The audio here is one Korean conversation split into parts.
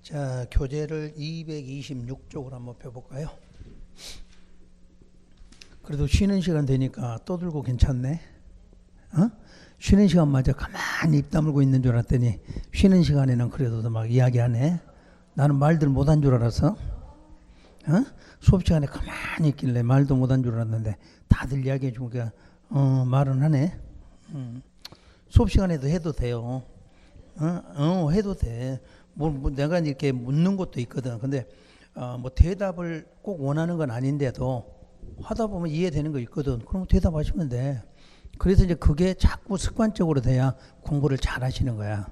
자, 교재를 226쪽으로 한번 펴볼까요? 그래도 쉬는 시간 되니까 또 들고 괜찮네. 어? 쉬는 시간마저 가만히 입 다물고 있는 줄 알았더니 쉬는 시간에는 그래도 막 이야기하네. 나는 말들 못한 줄 알았어. 어? 수업 시간에 가만히 있길래 말도 못한 줄 알았는데 다들 이야기해 주니까 말은 하네. 수업 시간에도 해도 돼요. 해도 돼. 뭐 내가 이렇게 묻는 것도 있거든. 근데 뭐 대답을 꼭 원하는 건 아닌데도 하다 보면 이해되는 거 있거든. 그럼 대답하시면 돼. 그래서 이제 그게 자꾸 습관적으로 돼야 공부를 잘 하시는 거야.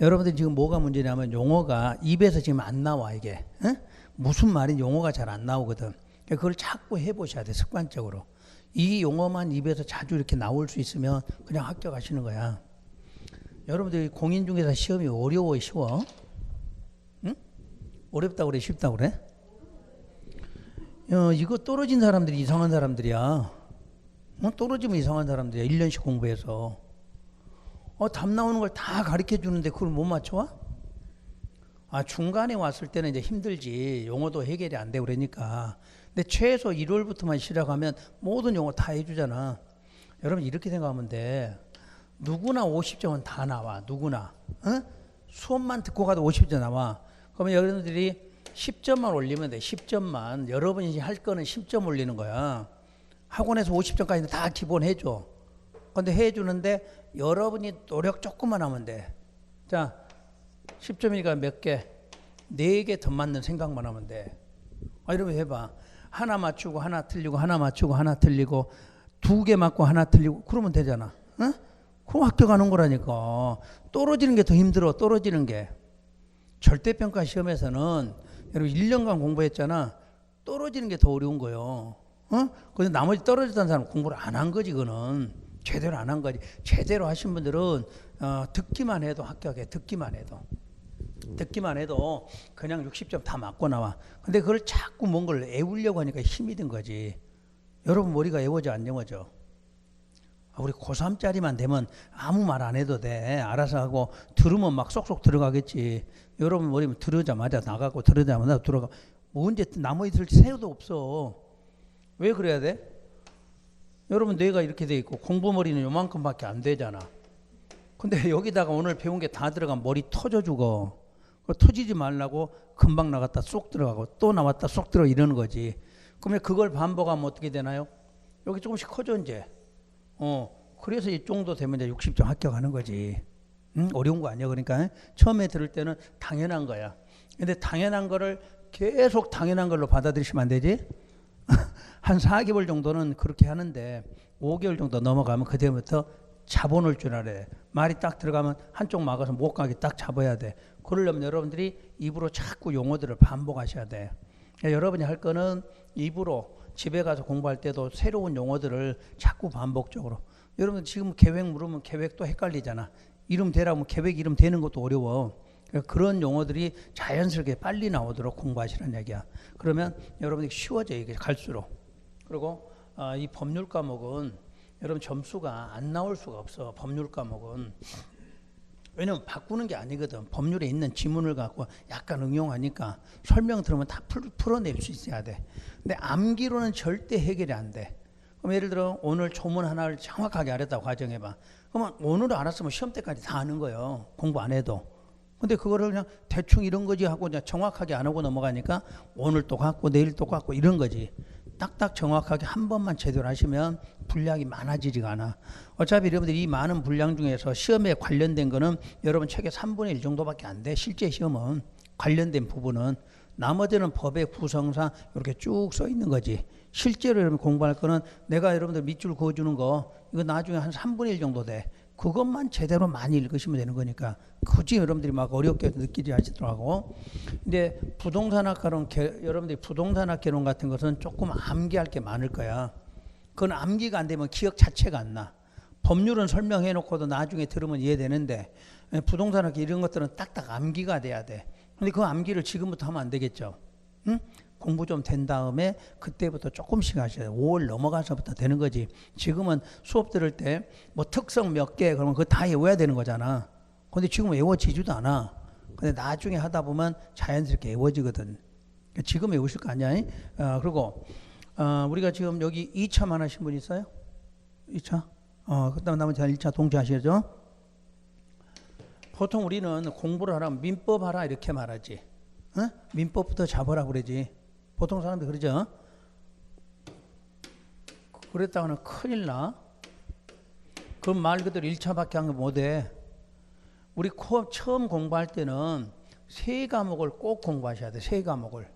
여러분들 지금 뭐가 문제냐면 용어가 입에서 지금 안 나와 이게. 에? 무슨 말인지 용어가 잘 안 나오거든. 그걸 자꾸 해보셔야 돼 습관적으로. 이 용어만 입에서 자주 이렇게 나올 수 있으면 그냥 합격하시는 거야. 여러분들 공인중개사 시험이 어려워 쉬워? 응? 어렵다고 그래 쉽다고 그래? 이거 떨어진 사람들이 이상한 사람들이야. 떨어지면 이상한 사람들이야. 1년씩 공부해서. 답 나오는 걸 다 가르쳐 주는데 그걸 못 맞춰와? 중간에 왔을 때는 이제 힘들지. 용어도 해결이 안 되고 그러니까. 근데 최소 1월부터만 시작하면 모든 용어 다 해주잖아. 여러분 이렇게 생각하면 돼. 누구나 50점은 다 나와. 누구나. 수업만 듣고 가도 50점 나와. 그러면 여러분들이 10점만 올리면 돼. 10점만. 여러분이 할 거는 10점 올리는 거야. 학원에서 50점까지는 다 기본 해줘. 근데 해주는데 여러분이 노력 조금만 하면 돼. 자, 10점이니까 몇 개? 4개 더 맞는 생각만 하면 돼. 이러면 해봐. 하나 맞추고 하나 틀리고 하나 맞추고 하나 틀리고 2개 맞고 하나 틀리고 그러면 되잖아. 응? 그럼 합격하는 거라니까. 떨어지는 게 더 힘들어. 떨어지는 게. 절대평가 시험에서는 여러분 1년간 공부했잖아. 떨어지는 게 더 어려운 거예요. 근데 나머지 떨어졌다는 사람은 공부를 안 한 거지. 그거는 제대로 안 한 거지. 제대로 하신 분들은 듣기만 해도 합격해. 듣기만 해도 그냥 60점 다 맞고 나와. 근데 그걸 자꾸 뭔가를 애우려고 하니까 힘이 든 거지. 여러분 머리가 애워져 안 애워져? 우리 고3짜리만 되면 아무 말 안 해도 돼. 알아서 하고 들으면 막 쏙쏙 들어가겠지. 여러분 머리면 들으자마자 나가고 들으자마자 들어가. 언제 남아있을 새우도 없어. 왜 그래야 돼? 여러분 뇌가 이렇게 돼 있고 공부머리는 요만큼밖에 안 되잖아. 근데 여기다가 오늘 배운 게 다 들어가면 머리 터져 죽어. 터지지 말라고 금방 나갔다 쏙 들어가고 또 나왔다 쏙 들어 이러는 거지. 그러면 그걸 반복하면 어떻게 되나요? 여기 조금씩 커져 이제. 그래서 이 정도 되면 이제 60점 합격하는 거지. 어려운 거 아니야. 그러니까 처음에 들을 때는 당연한 거야. 근데 당연한 거를 계속 당연한 걸로 받아들이시면 안 되지. 한 4개월 정도는 그렇게 하는데 5개월 정도 넘어가면 그때부터 잡아놓을 줄 알아야 돼. 말이 딱 들어가면 한쪽 막아서 못 가게 딱 잡아야 돼. 그러려면 여러분들이 입으로 자꾸 용어들을 반복하셔야 돼. 그러니까 여러분이 할 거는 입으로 집에 가서 공부할 때도 새로운 용어들을 자꾸 반복적으로. 여러분 지금 계획 물으면 계획도 헷갈리잖아. 이름 대라면 계획 이름 되는 것도 어려워. 그런 용어들이 자연스럽게 빨리 나오도록 공부하시라는 얘기야. 그러면 여러분이 쉬워져 이게 갈수록. 그리고 이 법률 과목은 여러분 점수가 안 나올 수가 없어. 법률 과목은. 왜냐면 바꾸는 게 아니거든. 법률에 있는 지문을 갖고 약간 응용하니까 설명 들으면 다 풀어낼 수 있어야 돼. 근데 암기로는 절대 해결이 안 돼. 그럼 예를 들어 오늘 조문 하나를 정확하게 알았다고 가정해봐. 그러면 오늘 알았으면 시험 때까지 다 아는 거예요. 공부 안 해도. 근데 그거를 그냥 대충 이런 거지 하고 그냥 정확하게 안 하고 넘어가니까 오늘 또 같고 내일 또 같고 이런 거지. 딱딱 정확하게 한 번만 제대로 하시면 분량이 많아지지가 않아. 어차피 여러분들이 이 많은 분량 중에서 시험에 관련된 거는 여러분 책의 3분의 1 정도밖에 안 돼. 실제 시험은 관련된 부분은. 나머지는 법의 구성상 이렇게 쭉 써 있는 거지. 실제로 여러분 공부할 거는 내가 여러분들 밑줄 그어주는 거 이거 나중에 한 3분의 1 정도 돼. 그것만 제대로 많이 읽으시면 되는 거니까 굳이 여러분들이 막 어렵게 느끼지 않으시더라고. 근데 부동산학개론 여러분들이 부동산학개론 같은 것은 조금 암기할 게 많을 거야. 그건 암기가 안 되면 기억 자체가 안 나. 법률은 설명해 놓고도 나중에 들으면 이해되는데 부동산학개 이런 것들은 딱딱 암기가 돼야 돼. 근데 그 암기를 지금부터 하면 안 되겠죠. 응? 공부 좀 된 다음에 그때부터 조금씩 하셔야 돼요. 5월 넘어가서부터 되는 거지. 지금은 수업 들을 때 뭐 특성 몇 개 그러면 그거 다 외워야 되는 거잖아. 근데 지금 외워지지도 않아. 근데 나중에 하다 보면 자연스럽게 외워지거든. 지금 외우실 거 아니야? 그리고 우리가 지금 여기 2차만 하신 분 있어요? 2차? 그다음 나머지 1차 동시하시죠? 보통 우리는 공부를 하려면 민법 하라 이렇게 말하지. 민법부터 잡으라 그러지. 보통 사람들 그러죠? 그랬다가는 큰일 나. 그럼 말 그대로 1차밖에 한 거 못해. 우리 처음 공부할 때는 3과목을 꼭 공부하셔야 돼. 3과목을.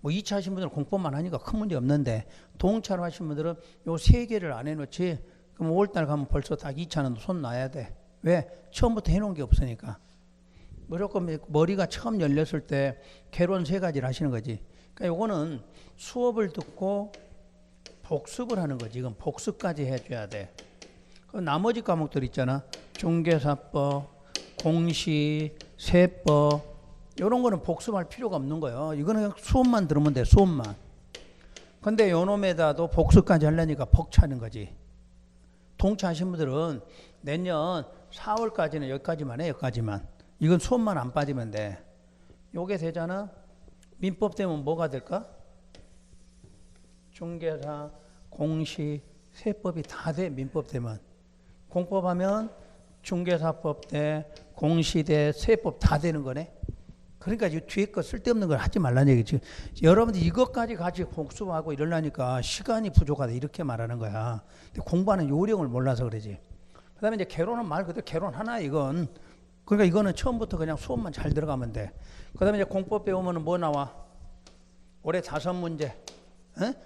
뭐 2차 하신 분들은 공법만 하니까 큰 문제 없는데 동차로 하신 분들은 요 3개를 안 해놓지. 그럼 5월달 가면 벌써 딱 2차는 손 놔야 돼. 왜? 처음부터 해놓은 게 없으니까. 무조건 머리가 처음 열렸을 때 개론 3가지를 하시는 거지. 그러니까 요거는 수업을 듣고 복습을 하는 거지. 이건 복습까지 해줘야 돼. 그럼 나머지 과목들 있잖아. 중개사법, 공시, 세법 이런 거는 복습할 필요가 없는 거예요. 이거는 그냥 수업만 들으면 돼. 수업만. 근데 요놈에다도 복습까지 하려니까 벅차는 거지. 동차하신 분들은 내년 4월까지는 여기까지만 해. 여기까지만. 이건 수업만 안 빠지면 돼. 요게 되잖아. 민법 되면 뭐가 될까? 중개사, 공시, 세법이 다 돼. 민법 되면. 공법하면 중개사법 대, 공시 대, 세법 다 되는 거네. 그러니까 이 뒤에 거 쓸데없는 걸 하지 말라는 얘기지. 여러분들 이것까지 같이 복습하고 이러려니까 시간이 부족하다 이렇게 말하는 거야. 근데 공부하는 요령을 몰라서 그러지. 그 다음에 이제 개론은 말 그대로 개론 하나 이건. 그러니까 이거는 처음부터 그냥 수업만 잘 들어가면 돼. 그 다음에 이제 공법 배우면 뭐 나와? 올해 5문제.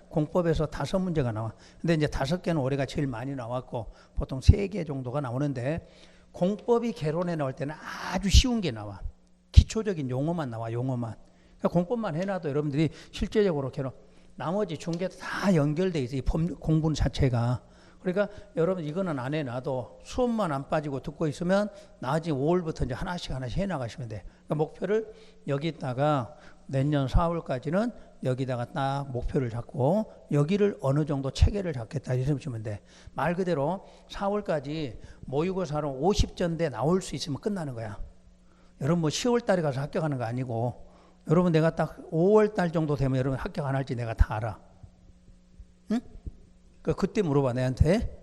공법에서 5문제가 나와. 근데 이제 5개는 올해가 제일 많이 나왔고 보통 3개 정도가 나오는데 공법이 개론에 나올 때는 아주 쉬운 게 나와. 기초적인 용어만 나와. 용어만. 그러니까 공법만 해놔도 여러분들이 실제적으로 개론 나머지 중개 다 연결돼 있어. 이 공부 자체가. 그러니까 여러분 이거는 안 해놔도 수업만 안 빠지고 듣고 있으면 나중에 5월부터 이제 하나씩 해나가시면 돼. 그러니까 목표를 여기다가 내년 4월까지는 여기다가 딱 목표를 잡고 여기를 어느 정도 체계를 잡겠다 이렇게 보시면 돼. 말 그대로 4월까지 모의고사로 50점대 나올 수 있으면 끝나는 거야. 여러분 뭐 10월 달에 가서 합격하는 거 아니고 여러분 내가 딱 5월 달 정도 되면 여러분 합격 안 할지 내가 다 알아. 응? 그때 물어봐 내한테.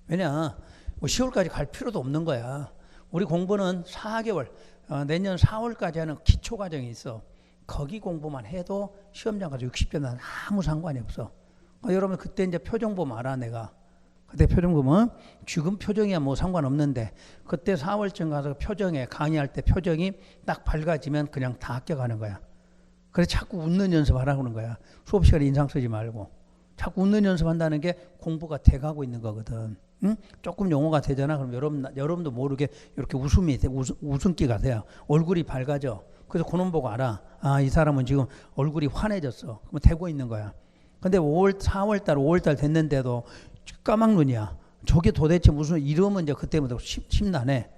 왜냐 뭐 10월까지 갈 필요도 없는 거야. 우리 공부는 4개월 내년 4월까지 하는 기초 과정이 있어. 거기 공부만 해도 시험장 가서 60점은 아무 상관이 없어. 여러분 그때 이제 표정 보면 알아 내가. 그때 표정 보면 지금 표정이야 뭐 상관없는데 그때 4월쯤 가서 표정에 강의할 때 표정이 딱 밝아지면 그냥 다 합격하는 거야. 그래서 자꾸 웃는 연습하라고 하는 거야. 수업 시간에 인상 쓰지 말고. 자꾸 웃는 연습한다는 게 공부가 돼가고 있는 거거든. 응? 조금 용어가 되잖아. 그럼 여러분도 모르게 이렇게 웃음이 돼. 웃음기가 돼요. 얼굴이 밝아져. 그래서 그놈 보고 알아. 아, 이 사람은 지금 얼굴이 환해졌어. 그러면 되고 있는 거야. 근데 4월달, 5월달 됐는데도 까막눈이야. 저게 도대체 무슨 이러면 이제 그때부터 심란해.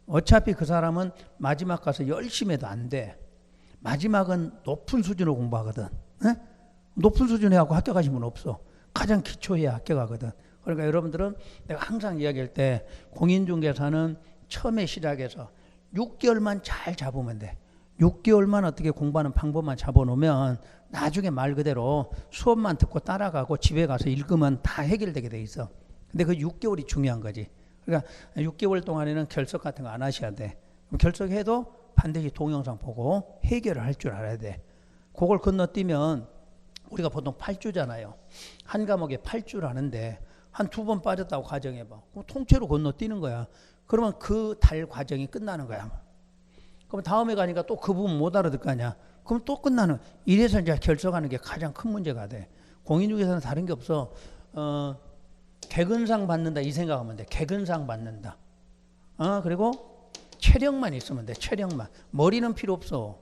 어차피 그 사람은 마지막 가서 열심히 해도 안 돼. 마지막은 높은 수준으로 공부하거든. 네? 높은 수준 해갖고 합격하신 분 없어. 가장 기초해야 합격하거든. 그러니까 여러분들은 내가 항상 이야기할 때 공인중개사는 처음에 시작해서 6개월만 잘 잡으면 돼. 6개월만 어떻게 공부하는 방법만 잡아놓으면 나중에 말 그대로 수업만 듣고 따라가고 집에 가서 읽으면 다 해결되게 돼 있어. 근데 그 6개월이 중요한 거지. 그러니까 6개월 동안에는 결석 같은 거 안 하셔야 돼. 결석해도 반드시 동영상 보고 해결을 할 줄 알아야 돼. 그걸 건너뛰면 우리가 보통 8주잖아요. 한 과목에 8주를 하는데 한 2번 빠졌다고 가정해봐. 그럼 통째로 건너뛰는 거야. 그러면 그 달 과정이 끝나는 거야. 그럼 다음에 가니까 또 그 부분 못 알아들 거 아니야. 그럼 또 끝나는. 이래서 이제 결석하는 게 가장 큰 문제가 돼. 공인중개사는 다른 게 없어. 개근상 받는다 이 생각하면 돼. 개근상 받는다. 그리고 체력만 있으면 돼. 체력만. 머리는 필요 없어.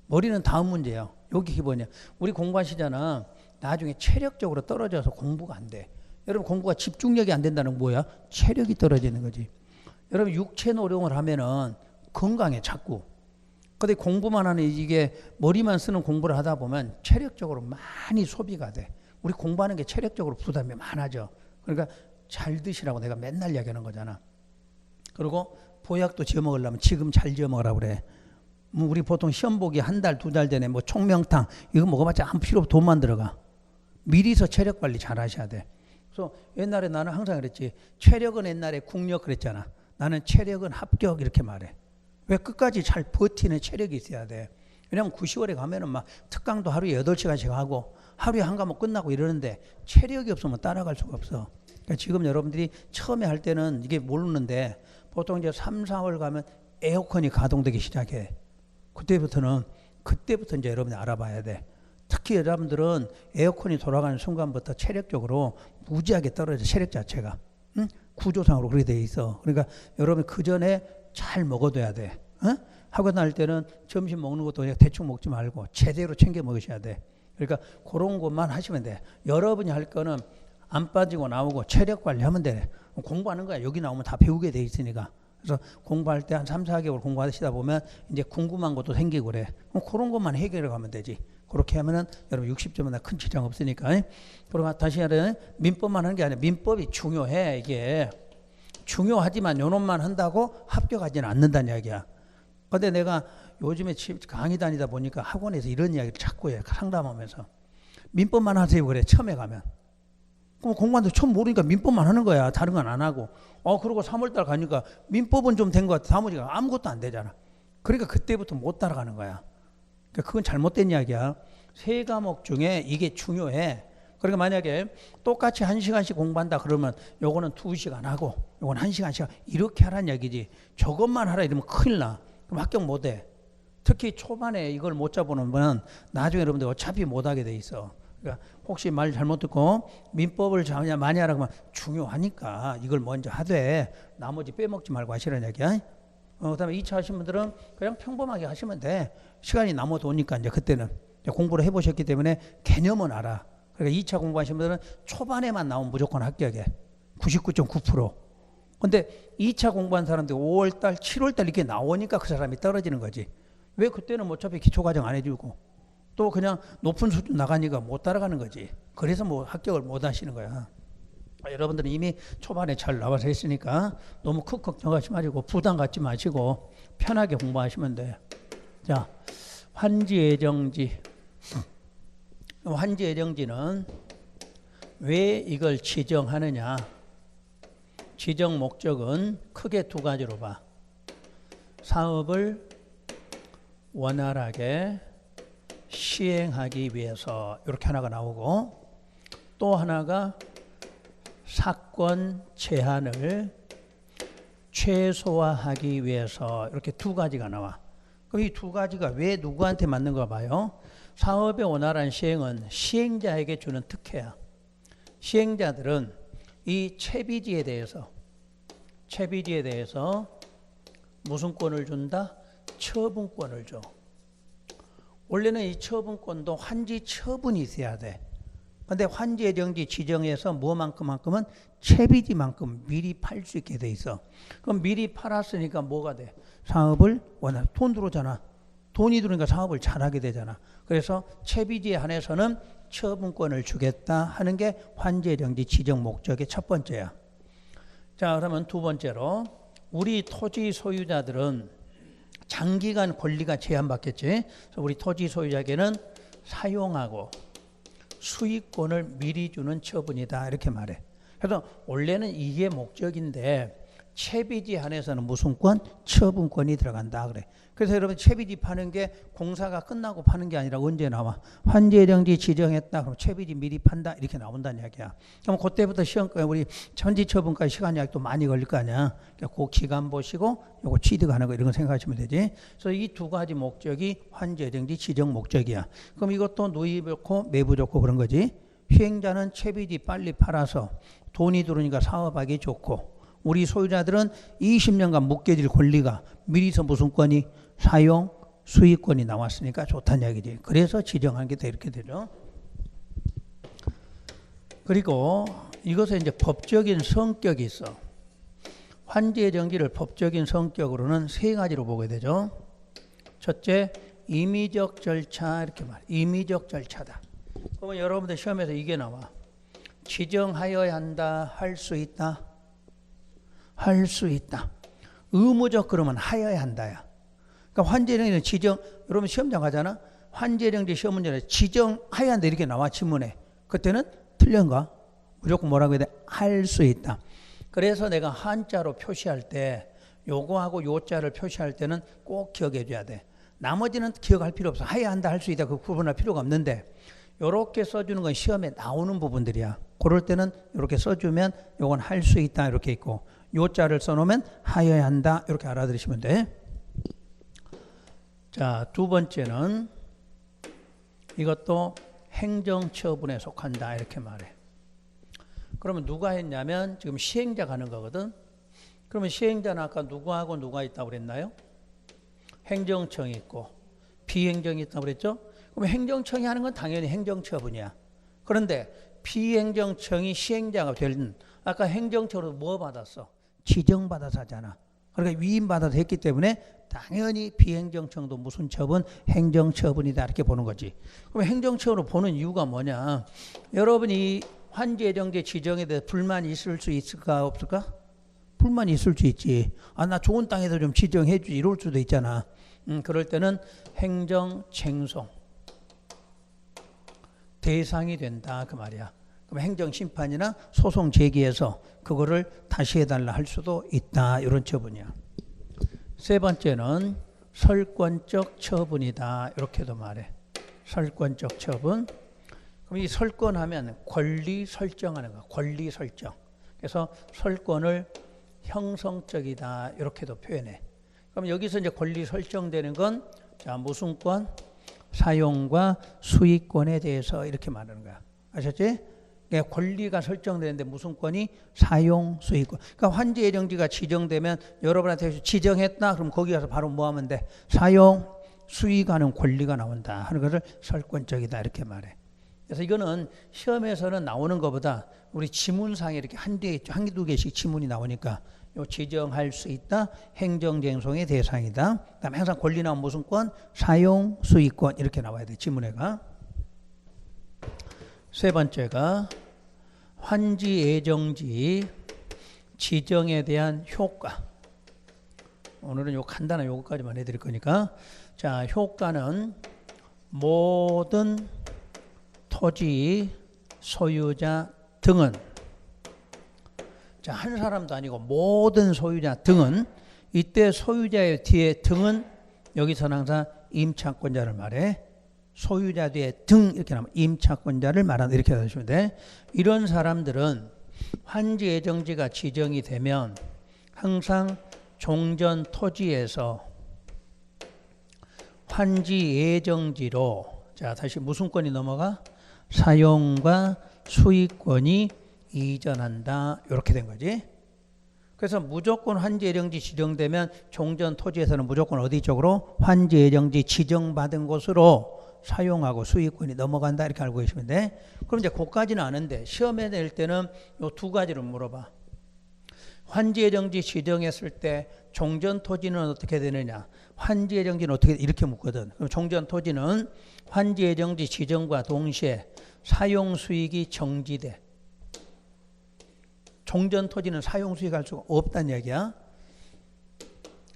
머리는 다음 문제야. 여기 기본이야. 우리 공부하시잖아. 나중에 체력적으로 떨어져서 공부가 안 돼. 여러분 공부가 집중력이 안 된다는 건 뭐야? 체력이 떨어지는 거지. 여러분 육체 노동을 하면은 건강해 자꾸. 근데 공부만 하는 이게 머리만 쓰는 공부를 하다 보면 체력적으로 많이 소비가 돼. 우리 공부하는 게 체력적으로 부담이 많아져. 그러니까 잘 드시라고 내가 맨날 이야기하는 거잖아. 그리고 보약도 지어 먹으려면 지금 잘 지어 먹으라고 그래. 뭐 우리 보통 시험 보기 한 달, 두 달 전에 뭐 총명탕 이거 먹어봤자 한 필요 없고 돈만 들어가. 미리서 체력 관리 잘 하셔야 돼. 그래서 옛날에 나는 항상 그랬지. 체력은 옛날에 국력 그랬잖아. 나는 체력은 합격 이렇게 말해. 왜 끝까지 잘 버티는 체력이 있어야 돼. 왜냐면 9, 10월에 가면은 막 특강도 하루에 8시간씩 하고 하루에 한 과목 끝나고 이러는데 체력이 없으면 따라갈 수가 없어. 그러니까 지금 여러분들이 처음에 할 때는 이게 모르는데 보통 이제 3, 4월 가면 에어컨이 가동되기 시작해. 그때부터 이제 여러분이 알아봐야 돼. 특히 여러분들은 에어컨이 돌아가는 순간부터 체력적으로 무지하게 떨어져. 체력 자체가. 응? 구조상으로 그렇게 돼 있어. 그러니까 여러분 그 전에 잘 먹어둬야 돼. 어? 학원 다닐 때는 점심 먹는 것도 그냥 대충 먹지 말고 제대로 챙겨 먹으셔야 돼. 그러니까 그런 것만 하시면 돼. 여러분이 할 거는 안 빠지고 나오고 체력 관리하면 돼. 공부하는 거야. 여기 나오면 다 배우게 돼 있으니까. 그래서 공부할 때 한 3, 4개월 공부하시다 보면 이제 궁금한 것도 생기고 그래. 그런 것만 해결해 가면 되지. 그렇게 하면은 여러분 60점은 큰 지장 없으니까. 그리고 다시 하면 민법만 하는 게 아니라 민법이 중요해. 이게 중요하지만 요놈만 한다고 합격하지는 않는다는 이야기야. 근데 내가 요즘에 강의 다니다 보니까 학원에서 이런 이야기를 자꾸 해. 상담하면서 민법만 하세요 그래. 처음에 가면. 그럼 공부하는데 처음 모르니까 민법만 하는 거야. 다른 건 안 하고. 그러고 3월달 가니까 민법은 좀 된 것 같아. 나머지가 아무것도 안 되잖아. 그러니까 그때부터 못 따라가는 거야. 그러니까 그건 잘못된 이야기야. 3과목 중에 이게 중요해. 그러니까 만약에 똑같이 1시간씩 공부한다 그러면 요거는 2시간 하고 요건 1시간씩 이렇게 하라는 얘기지. 저것만 하라 이러면 큰일 나. 그럼 합격 못 해. 특히 초반에 이걸 못 잡아놓으면 나중에 여러분들 어차피 못 하게 돼 있어. 그러니까 혹시 말 잘못 듣고 민법을 많이 하라고 하면 중요하니까 이걸 먼저 하되 나머지 빼먹지 말고 하시라는 얘기야. 그다음에 2차 하신 분들은 그냥 평범하게 하시면 돼. 시간이 남아도 오니까 이제 그때는 공부를 해보셨기 때문에 개념은 알아. 그러니까 2차 공부하신 분들은 초반에만 나오면 무조건 합격해. 99.9%. 근데 2차 공부한 사람들이 5월달, 7월달 이렇게 나오니까 그 사람이 떨어지는 거지. 왜 그때는 어차피 기초과정 안 해주고 또 그냥 높은 수준 나가니까 못 따라가는 거지. 그래서 뭐 합격을 못 하시는 거야. 여러분들은 이미 초반에 잘 나와서 했으니까 너무 큰 걱정하지 마시고 부담 갖지 마시고 편하게 공부하시면 돼. 자, 환지예정지. 환지예정지는 왜 이걸 지정하느냐? 지정 목적은 크게 2가지로 봐. 사업을 원활하게 시행하기 위해서 이렇게 하나가 나오고 또 하나가 사건 제한을 최소화하기 위해서 이렇게 2가지가 나와. 그럼 이 2가지가 왜 누구한테 맞는가 봐요. 사업의 원활한 시행은 시행자에게 주는 특혜야. 시행자들은 이 채비지에 대해서 무슨 권을 준다? 처분권을 줘. 원래는 이 처분권도 환지 처분이 있어야 돼. 근데 환지예정지 지정해서 뭐만큼은 채비지만큼 미리 팔 수 있게 돼 있어. 그럼 미리 팔았으니까 뭐가 돼? 사업을 돈 들어오잖아. 돈이 들어오니까 사업을 잘하게 되잖아. 그래서 채비지에 한해서는 처분권을 주겠다 하는 게 환지예정지 지정 목적의 첫 번째야. 자, 그러면 2번째로 우리 토지 소유자들은 장기간 권리가 제한받겠지. 그래서 우리 토지 소유자에게는 사용하고 수익권을 미리 주는 처분이다 이렇게 말해. 그래서 원래는 이게 목적인데 채비지 한해서는 무슨 권? 처분권이 들어간다 그래. 그래서 여러분 채비지 파는 게 공사가 끝나고 파는 게 아니라 언제 나와? 환지예정지 지정했다 그럼 채비지 미리 판다 이렇게 나온다는 이야기야. 그럼 그때부터 시험까지 우리 천지처분까지 시간이 또 많이 걸릴 거 아니야. 그러니까 그 기간 보시고 요거 취득하는 거 이런 거 생각하시면 되지. 그래서 이 2가지 목적이 환지예정지 지정 목적이야. 그럼 이것도 누이 좋고 매부 좋고 그런 거지. 시행자는 채비지 빨리 팔아서 돈이 들어오니까 사업하기 좋고 우리 소유자들은 20년간 묶여질 권리가 미리서 무슨 권이 사용 수익권이 나왔으니까 좋다는 얘기지. 그래서 지정한 게 다 이렇게 되죠. 그리고 이것에 이제 법적인 성격이 있어. 환지예정지를 법적인 성격으로는 3가지로 보게 되죠. 첫째, 임의적 절차 이렇게 말해. 임의적 절차다. 그러면 여러분들 시험에서 이게 나와. 지정하여야 한다, 할 수 있다. 할 수 있다. 의무적 그러면 하여야 한다야. 그러니까 환제령지 지정, 여러분 시험장 가잖아. 환제령지 시험 문제는 지정하여야 한다 이렇게 나와 지문에. 그때는 틀린가? 무조건 뭐라고 해야 돼? 할 수 있다. 그래서 내가 한자로 표시할 때 요거하고 요자를 표시할 때는 꼭 기억해 줘야 돼. 나머지는 기억할 필요 없어. 해야 한다, 할 수 있다. 그 구분할 필요가 없는데 요렇게 써주는 건 시험에 나오는 부분들이야. 그럴 때는 이렇게 써주면 요건 할 수 있다 이렇게 있고 요자를 써놓으면 하여야 한다 이렇게 알아들으시면 돼. 자, 두 번째는 이것도 행정처분에 속한다 이렇게 말해. 그러면 누가 했냐면 지금 시행자가 하는 거거든. 그러면 시행자는 아까 누구하고 누가 있다고 그랬나요? 행정청이 있고 비행정이 있다고 그랬죠? 그럼 행정청이 하는 건 당연히 행정처분이야. 그런데 비행정청이 시행자가 될 아까 행정처로 뭐 받았어? 지정받아서 하잖아. 그러니까 위임받아서 했기 때문에 당연히 비행정청도 무슨 처분? 행정처분이다 이렇게 보는 거지. 그럼 행정처분으로 보는 이유가 뭐냐? 여러분이 환제령제 지정에 대해 불만이 있을 수 있을까 없을까? 불만이 있을 수 있지. 아, 나 좋은 땅에서 좀 지정해 주지 이럴 수도 있잖아. 그럴 때는 행정쟁송 대상이 된다 그 말이야. 그럼 행정심판이나 소송 제기해서 그거를 다시 해달라 할 수도 있다 이런 처분이야. 세 번째는 설권적 처분이다 이렇게도 말해. 설권적 처분. 그럼 이 설권하면 권리 설정하는 거야. 권리 설정. 그래서 설권을 형성적이다 이렇게도 표현해. 그럼 여기서 이제 권리 설정되는 건 자, 무슨 권? 사용과 수익권에 대해서 이렇게 말하는 거야. 아셨지? 그러니까 권리가 설정되는데 무슨 권이? 사용, 수익권. 그러니까 환지 예정지가 지정되면 여러분한테 지정했다. 그럼 거기 가서 바로 뭐 하면 돼? 사용, 수익하는 권리가 나온다 하는 것을 설권적이다 이렇게 말해. 그래서 이거는 시험에서는 나오는 것보다 우리 지문상에 이렇게 한두 개씩 지문이 나오니까 요 지정할 수 있다. 행정쟁송의 대상이다. 그다음에 항상 권리 나오면 무슨 권? 사용, 수익권 이렇게 나와야 돼. 지문에가. 세 번째가 환지 예정지 지정에 대한 효과. 오늘은 요 간단한 요거까지만 해드릴 거니까. 자, 효과는 모든 토지 소유자 등은 자, 한 사람도 아니고 모든 소유자 등은 이때 소유자의 뒤에 등은 여기서는 항상 임차권자를 말해. 소유자 뒤에 등 이렇게 나오면 임차권자를 말한다 이렇게 하시면 돼. 이런 사람들은 환지 예정지가 지정이 되면 항상 종전 토지에서 환지 예정지로 자 다시 무슨 권이 넘어가? 사용과 수익권이 이전한다 이렇게 된 거지. 그래서 무조건 환지 예정지 지정되면 종전 토지에서는 무조건 어디 쪽으로? 환지 예정지 지정받은 곳으로 사용하고 수익권이 넘어간다 이렇게 알고 계시면 돼. 그럼 이제 그까지는 아는데 시험에 낼 때는 요 두 가지를 물어봐. 환지 예정지 지정했을 때 종전 토지는 어떻게 되느냐? 환지 예정지는 어떻게 이렇게 묻거든. 그럼 종전 토지는 환지 예정지 지정과 동시에 사용 수익이 정지돼. 종전 토지는 사용 수익할 수가 없다는 얘기야.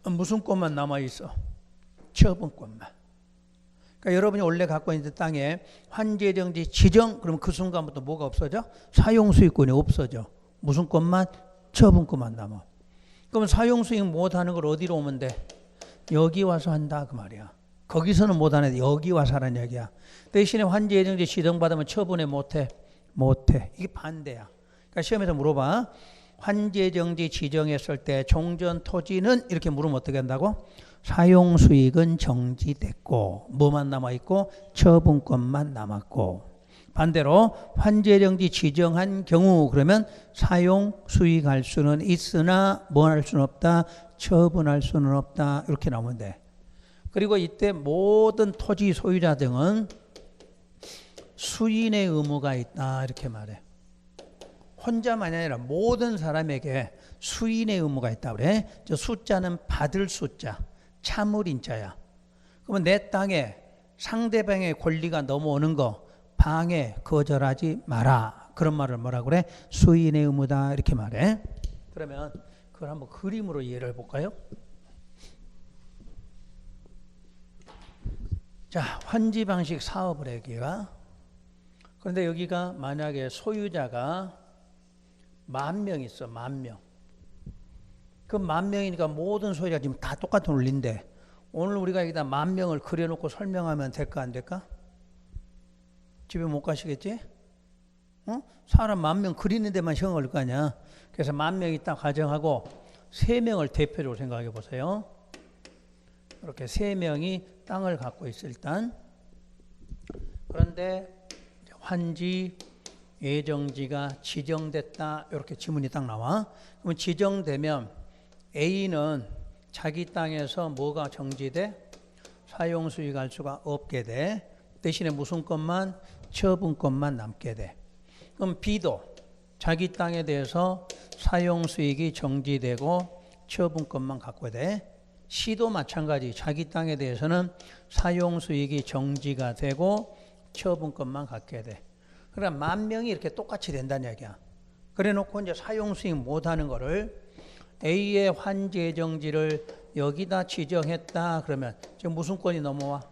무슨 권만 남아 있어? 처분권만. 그러니까 여러분이 원래 갖고 있는 땅에 환지 예정지 지정 그러면 그 순간부터 뭐가 없어져? 사용 수익권이 없어져. 무슨 권만? 처분권만 남아. 그러면 사용 수익 못 하는 걸 어디로 오면 돼? 여기 와서 한다 그 말이야. 거기서는 못 하는데 여기 와서 하라는 얘기야. 대신에 환지 예정지 지정받으면 처분해 못해? 못해. 이게 반대야. 그러니까 시험에서 물어봐. 환지 예정지 지정했을 때 종전 토지는 이렇게 물으면 어떻게 한다고? 사용 수익은 정지됐고 뭐만 남아있고 처분권만 남았고 반대로 환지 예정지 지정한 경우 그러면 사용 수익할 수는 있으나 뭐 할 수는 없다 처분할 수는 없다 이렇게 나오면 돼. 그리고 이때 모든 토지 소유자 등은 수인의 의무가 있다 이렇게 말해. 혼자만이 아니라 모든 사람에게 수인의 의무가 있다 그래. 저 숫자는 받을 숫자 참을인자야. 그러면 내 땅에 상대방의 권리가 넘어오는 거 방해 거절하지 마라. 그런 말을 뭐라 그래? 수인의 의무다 이렇게 말해. 그러면 그 그걸 한번 그림으로 이해를 해볼까요? 자, 환지 방식 사업을 여기가. 그런데 여기가 만약에 소유자가 10,000명 있어, 10,000명. 그 10,000명이니까 모든 소유자 지금 다 똑같은 원리인데 오늘 우리가 여기다 10,000명을 그려놓고 설명하면 될까 안 될까? 집에 못 가시겠지? 사람 10,000명 그리는 데만 시간 걸릴 거 아니야. 그래서 10,000명 있다 가정하고 3명을 대표적으로 생각해 보세요. 이렇게 3명이 땅을 갖고 있어 일단. 그런데 환지 예정지가 지정됐다 이렇게 지문이 딱 나와. 그러면 지정되면 A는 자기 땅에서 뭐가 정지돼? 사용 수익할 수가 없게 돼. 대신에 무슨 것만? 처분권만 남게 돼. 그럼 B도 자기 땅에 대해서 사용 수익이 정지되고 처분권만 갖고 돼. C도 마찬가지. 자기 땅에 대해서는 사용 수익이 정지가 되고 처분권만 갖게 돼. 그러니까 10,000명이 이렇게 똑같이 된다는 얘기야. 그래 놓고 이제 사용 수익 못 하는 거를 A의 환지 예정지를 여기다 지정했다. 그러면 지금 무슨 권이 넘어와?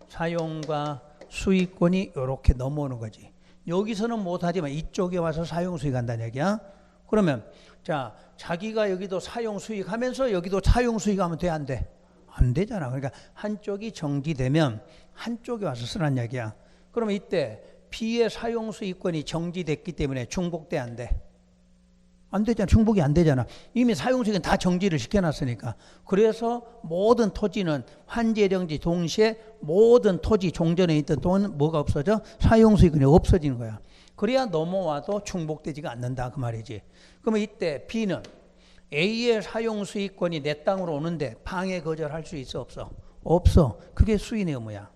사용과 수익권이 이렇게 넘어오는 거지. 여기서는 못하지만 이쪽에 와서 사용 수익한다는 얘기야. 그러면 자 자기가 여기도 사용 수익하면서 여기도 사용 수익하면 돼 안 돼? 안 되잖아. 그러니까 한쪽이 정지되면 한쪽에 와서 쓰란 얘기야. 그러면 이때 B의 사용 수익권이 정지됐기 때문에 중복돼 안 돼? 안 되잖아. 중복이 안 되잖아. 이미 사용 수익은 다 정지를 시켜놨으니까. 그래서 모든 토지는 환지 예정지 동시에 모든 토지 종전에 있던 돈은 뭐가 없어져? 사용 수익권이 없어지는 거야. 그래야 넘어와도 중복되지가 않는다 그 말이지. 그러면 이때 B는 A의 사용 수익권이 내 땅으로 오는데 방해 거절할 수 있어 없어? 없어. 그게 수인의 의무야.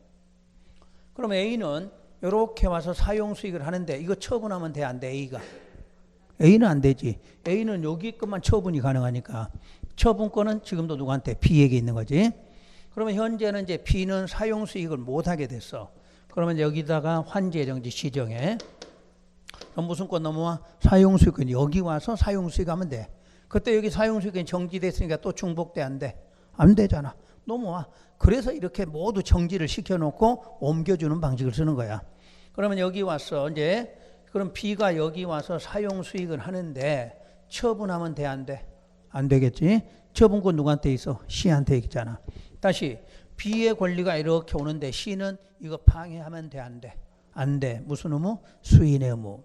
그럼 A는 이렇게 와서 사용 수익을 하는데 이거 처분하면 돼 안 돼? A가? A는 안 되지. A는 여기 것만 처분이 가능하니까 처분권은 지금도 누구한테? B에게 있는 거지. 그러면 현재는 이제 B는 사용 수익을 못 하게 됐어. 그러면 여기다가 환지 예정지 지정해. 그럼 무슨 권 넘어와? 사용 수익권. 여기 와서 사용 수익하면 돼. 그때 여기 사용 수익권이 정지됐으니까 또 중복돼 안 돼? 안 되잖아. 넘어와. 그래서 이렇게 모두 정지를 시켜놓고 옮겨주는 방식을 쓰는 거야. 그러면 여기 왔어. 이제 그럼 B가 여기 와서 사용 수익을 하는데 처분하면 돼 안 돼? 안 되겠지. 처분권 누구한테 있어? C한테 있잖아. 다시 B의 권리가 이렇게 오는데 C는 이거 방해하면 돼 안 돼? 안 돼. 무슨 의무? 수인의 의무.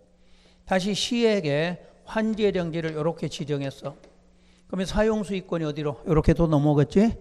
다시 C에게 환지 예정지를 이렇게 지정했어. 그러면 사용 수익권이 어디로? 이렇게 또 넘어오겠지?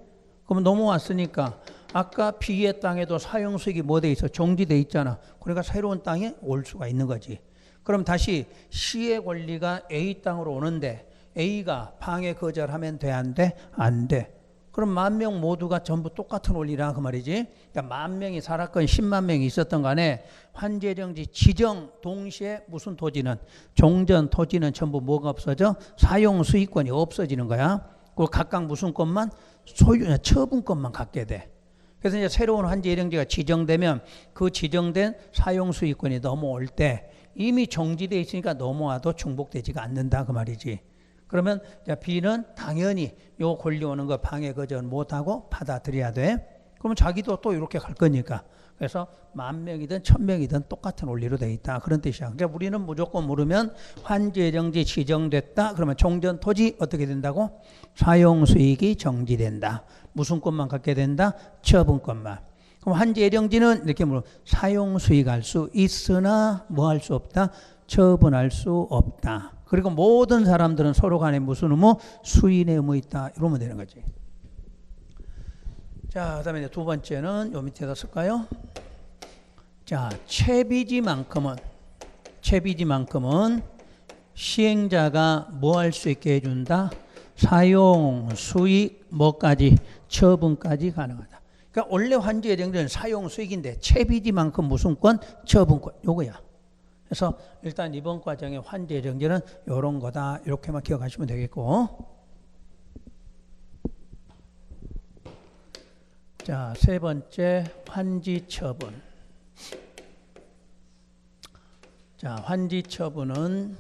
그러면 넘어왔으니까 아까 B의 땅에도 사용 수익이 뭐 돼 있어? 정지돼 있잖아. 그러니까 새로운 땅에 올 수가 있는 거지. 그럼 다시 C의 권리가 A 땅으로 오는데 A가 방해 거절하면 돼 안 돼? 안 돼. 그럼 10,000명 모두가 전부 똑같은 원리라 그 말이지. 그러니까 10,000명이 살았건 10만 명이 있었던 간에 환지 예정지 지정 동시에 무슨 토지는 종전 토지는 전부 뭐가 없어져? 사용 수익권이 없어지는 거야. 그 각각 무슨 것만? 소유 처분권만 갖게 돼. 그래서 이제 새로운 환지 예정지가 지정되면 그 지정된 사용 수익권이 넘어올 때 이미 정지되어 있으니까 넘어와도 중복되지가 않는다 그 말이지. 그러면 B는 당연히 요 권리 오는 거 방해 거절 못하고 받아들여야 돼. 그러면 자기도 또 이렇게 갈 거니까. 그래서 10,000명이든 1,000명이든 똑같은 원리로 돼 있다. 그런 뜻이야. 그러니까 우리는 무조건 물으면 환지 예정지 지정됐다. 그러면 종전 토지 어떻게 된다고? 사용 수익이 정지된다. 무슨 권만 갖게 된다? 처분권만. 그럼 환지 예정지는 이렇게 물어 사용 수익할 수 있으나 뭐 할 수 없다? 처분할 수 없다. 그리고 모든 사람들은 서로 간에 무슨 의무? 수인의 의무 있다. 이러면 되는 거지. 자, 그 다음에 이제 두 번째는 요 밑에다 쓸까요? 자, 채비지만큼은 시행자가 뭐 할 수 있게 해준다? 사용, 수익, 뭐까지? 처분까지 가능하다. 그러니까 원래 환지 예정지는 사용 수익인데 채비지만큼 무슨 권? 처분권. 요거야. 그래서 일단 이번 과정의 환지 예정지는 요런 거다. 이렇게만 기억하시면 되겠고. 자, 세 번째 환지 처분. 자, 환지 처분은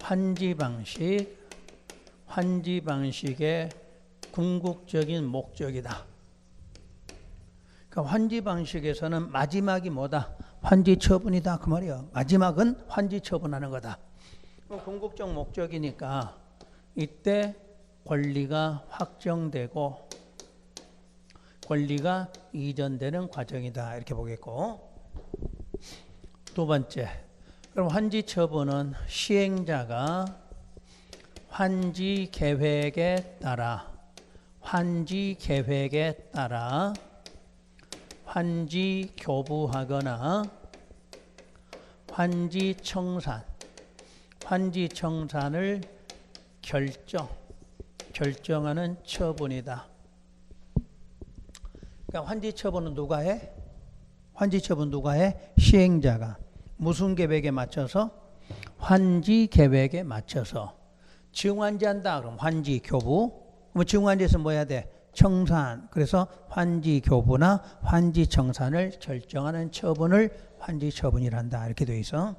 환지 방식의 궁극적인 목적이다. 그러니까 환지 방식에서는 마지막이 뭐다? 환지 처분이다 그 말이야. 마지막은 환지 처분하는 거다. 궁극적 목적이니까 이때 권리가 확정되고 권리가 이전되는 과정이다 이렇게 보겠고, 두 번째, 그럼 환지 처분은 시행자가 환지 계획에 따라 환지 교부하거나 환지 청산을 결정하는 처분이다. 그러니까 환지 처분은 누가 해? 시행자가. 무슨 계획에 맞춰서? 환지 계획에 맞춰서. 증환지한다 그럼 환지 교부. 그럼 증환지에서 뭐 해야 돼? 청산. 그래서 환지 교부나 환지 청산을 결정하는 처분을 환지 처분이란다 이렇게 되어 있어.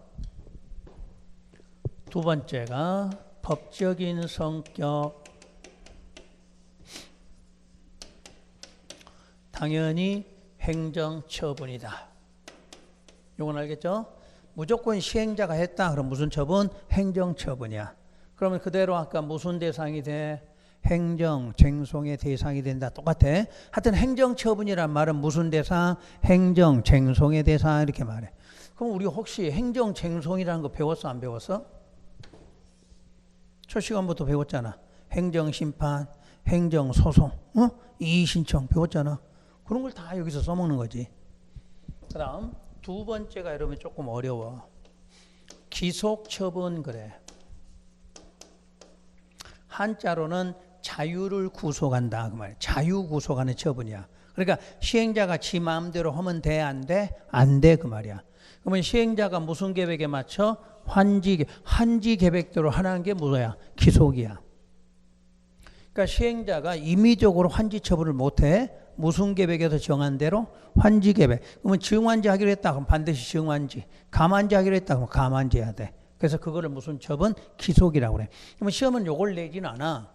두 번째가 법적인 성격. 당연히 행정처분이다. 이건 알겠죠? 무조건 시행자가 했다. 그럼 무슨 처분? 행정처분이야. 그러면 그대로 아까 무슨 대상이 돼? 행정, 쟁송의 대상이 된다. 똑같아. 하여튼 행정처분이란 말은 무슨 대상? 행정, 쟁송의 대상 이렇게 말해. 그럼 우리 혹시 행정, 쟁송이라는 거 배웠어? 안 배웠어? 첫 시간부터 배웠잖아. 행정심판, 행정소송, 이의신청 배웠잖아. 그런 걸 다 여기서 써먹는 거지. 그 다음 두 번째가 여러분 조금 어려워. 기속처분 그래. 한자로는 자유를 구속한다 그 말이야. 자유구속하는 처분이야. 그러니까 시행자가 지 마음대로 하면 돼? 안 돼? 안 돼 그 말이야. 그러면 시행자가 무슨 계획에 맞춰? 환지 계획대로 하는 게 뭐야? 기속이야. 그러니까 시행자가 임의적으로 환지 처분을 못해. 무슨 계획에서 정한 대로? 환지 계획. 그러면 증환지 하기로 했다 그럼 반드시 증환지. 감환지 하기로 했다 그러면 감환지 해야 돼. 그래서 그거를 무슨 처분? 기속이라고 그래. 그러면 시험은 요걸 내지는 않아.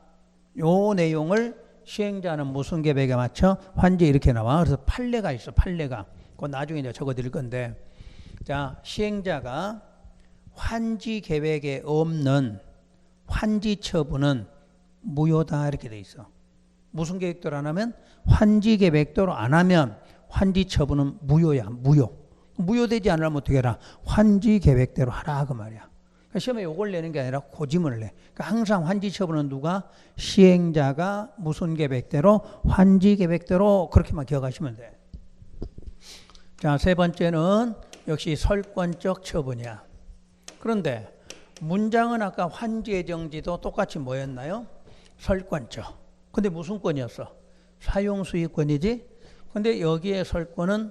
요 내용을 시행자는 무슨 계획에 맞춰? 환지 이렇게 나와. 그래서 판례가 있어. 판례가. 그거 나중에 내가 적어 드릴 건데. 자, 시행자가 환지 계획에 없는 환지 처분은 무효다 이렇게 돼 있어. 무슨 계획대로 안 하면? 환지 계획대로 안 하면 환지 처분은 무효야. 무효되지 않으면 어떻게 해라? 환지 계획대로 하라 그 말이야. 그러니까 시험에 요걸 내는 게 아니라 고짐을 내. 그러니까 항상 환지 처분은 누가? 시행자가 무슨 계획대로? 환지 계획대로 그렇게만 기억하시면 돼. 자, 세 번째는 역시 설권적 처분이야. 그런데 문장은 아까 환지예정지도 똑같이 뭐였나요? 설권적. 근데 무슨 권이었어? 사용수익권이지? 근데 여기에 설권은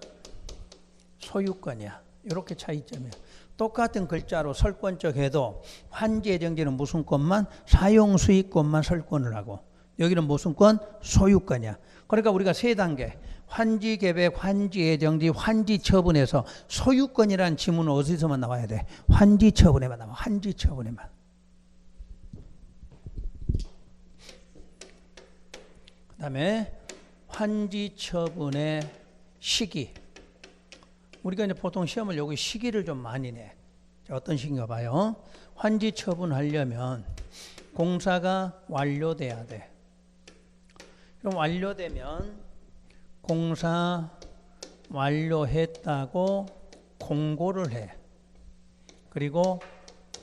소유권이야. 이렇게 차이점이야. 똑같은 글자로 설권적 해도 환지예정지는 무슨 권만? 사용수익권만 설권을 하고 여기는 무슨 권? 소유권이야. 그러니까 우리가 세 단계 환지계획, 환지예정지, 환지처분에서 소유권이라는 지문은 어디서만 나와야 돼? 환지처분에만 나와. 환지처분에만. 그 다음에 환지처분의 시기. 우리가 이제 보통 시험을 여기 시기를 좀 많이 내. 자, 어떤 시기인가 봐요. 환지처분하려면 공사가 완료돼야 돼. 그럼 완료되면 공사 완료했다고 공고를 해. 그리고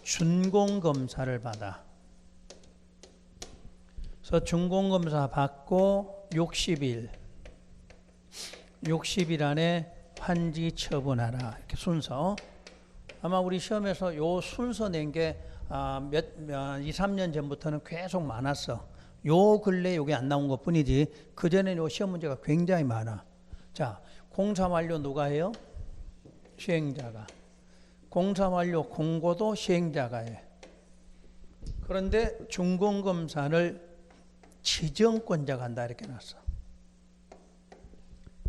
준공검사를 받아. 그래서 준공검사 받고 60일 안에 환지 처분하라. 이렇게 순서. 아마 우리 시험에서 요 순서 낸 게 2, 3년 전부터는 계속 많았어. 요 근래 요게 안 나온 것 뿐이지 그전에는 요 시험 문제가 굉장히 많아. 자, 공사 완료 누가 해요? 시행자가. 공사 완료 공고도 시행자가 해. 그런데 준공검사를 지정권자가 한다 이렇게 놨어.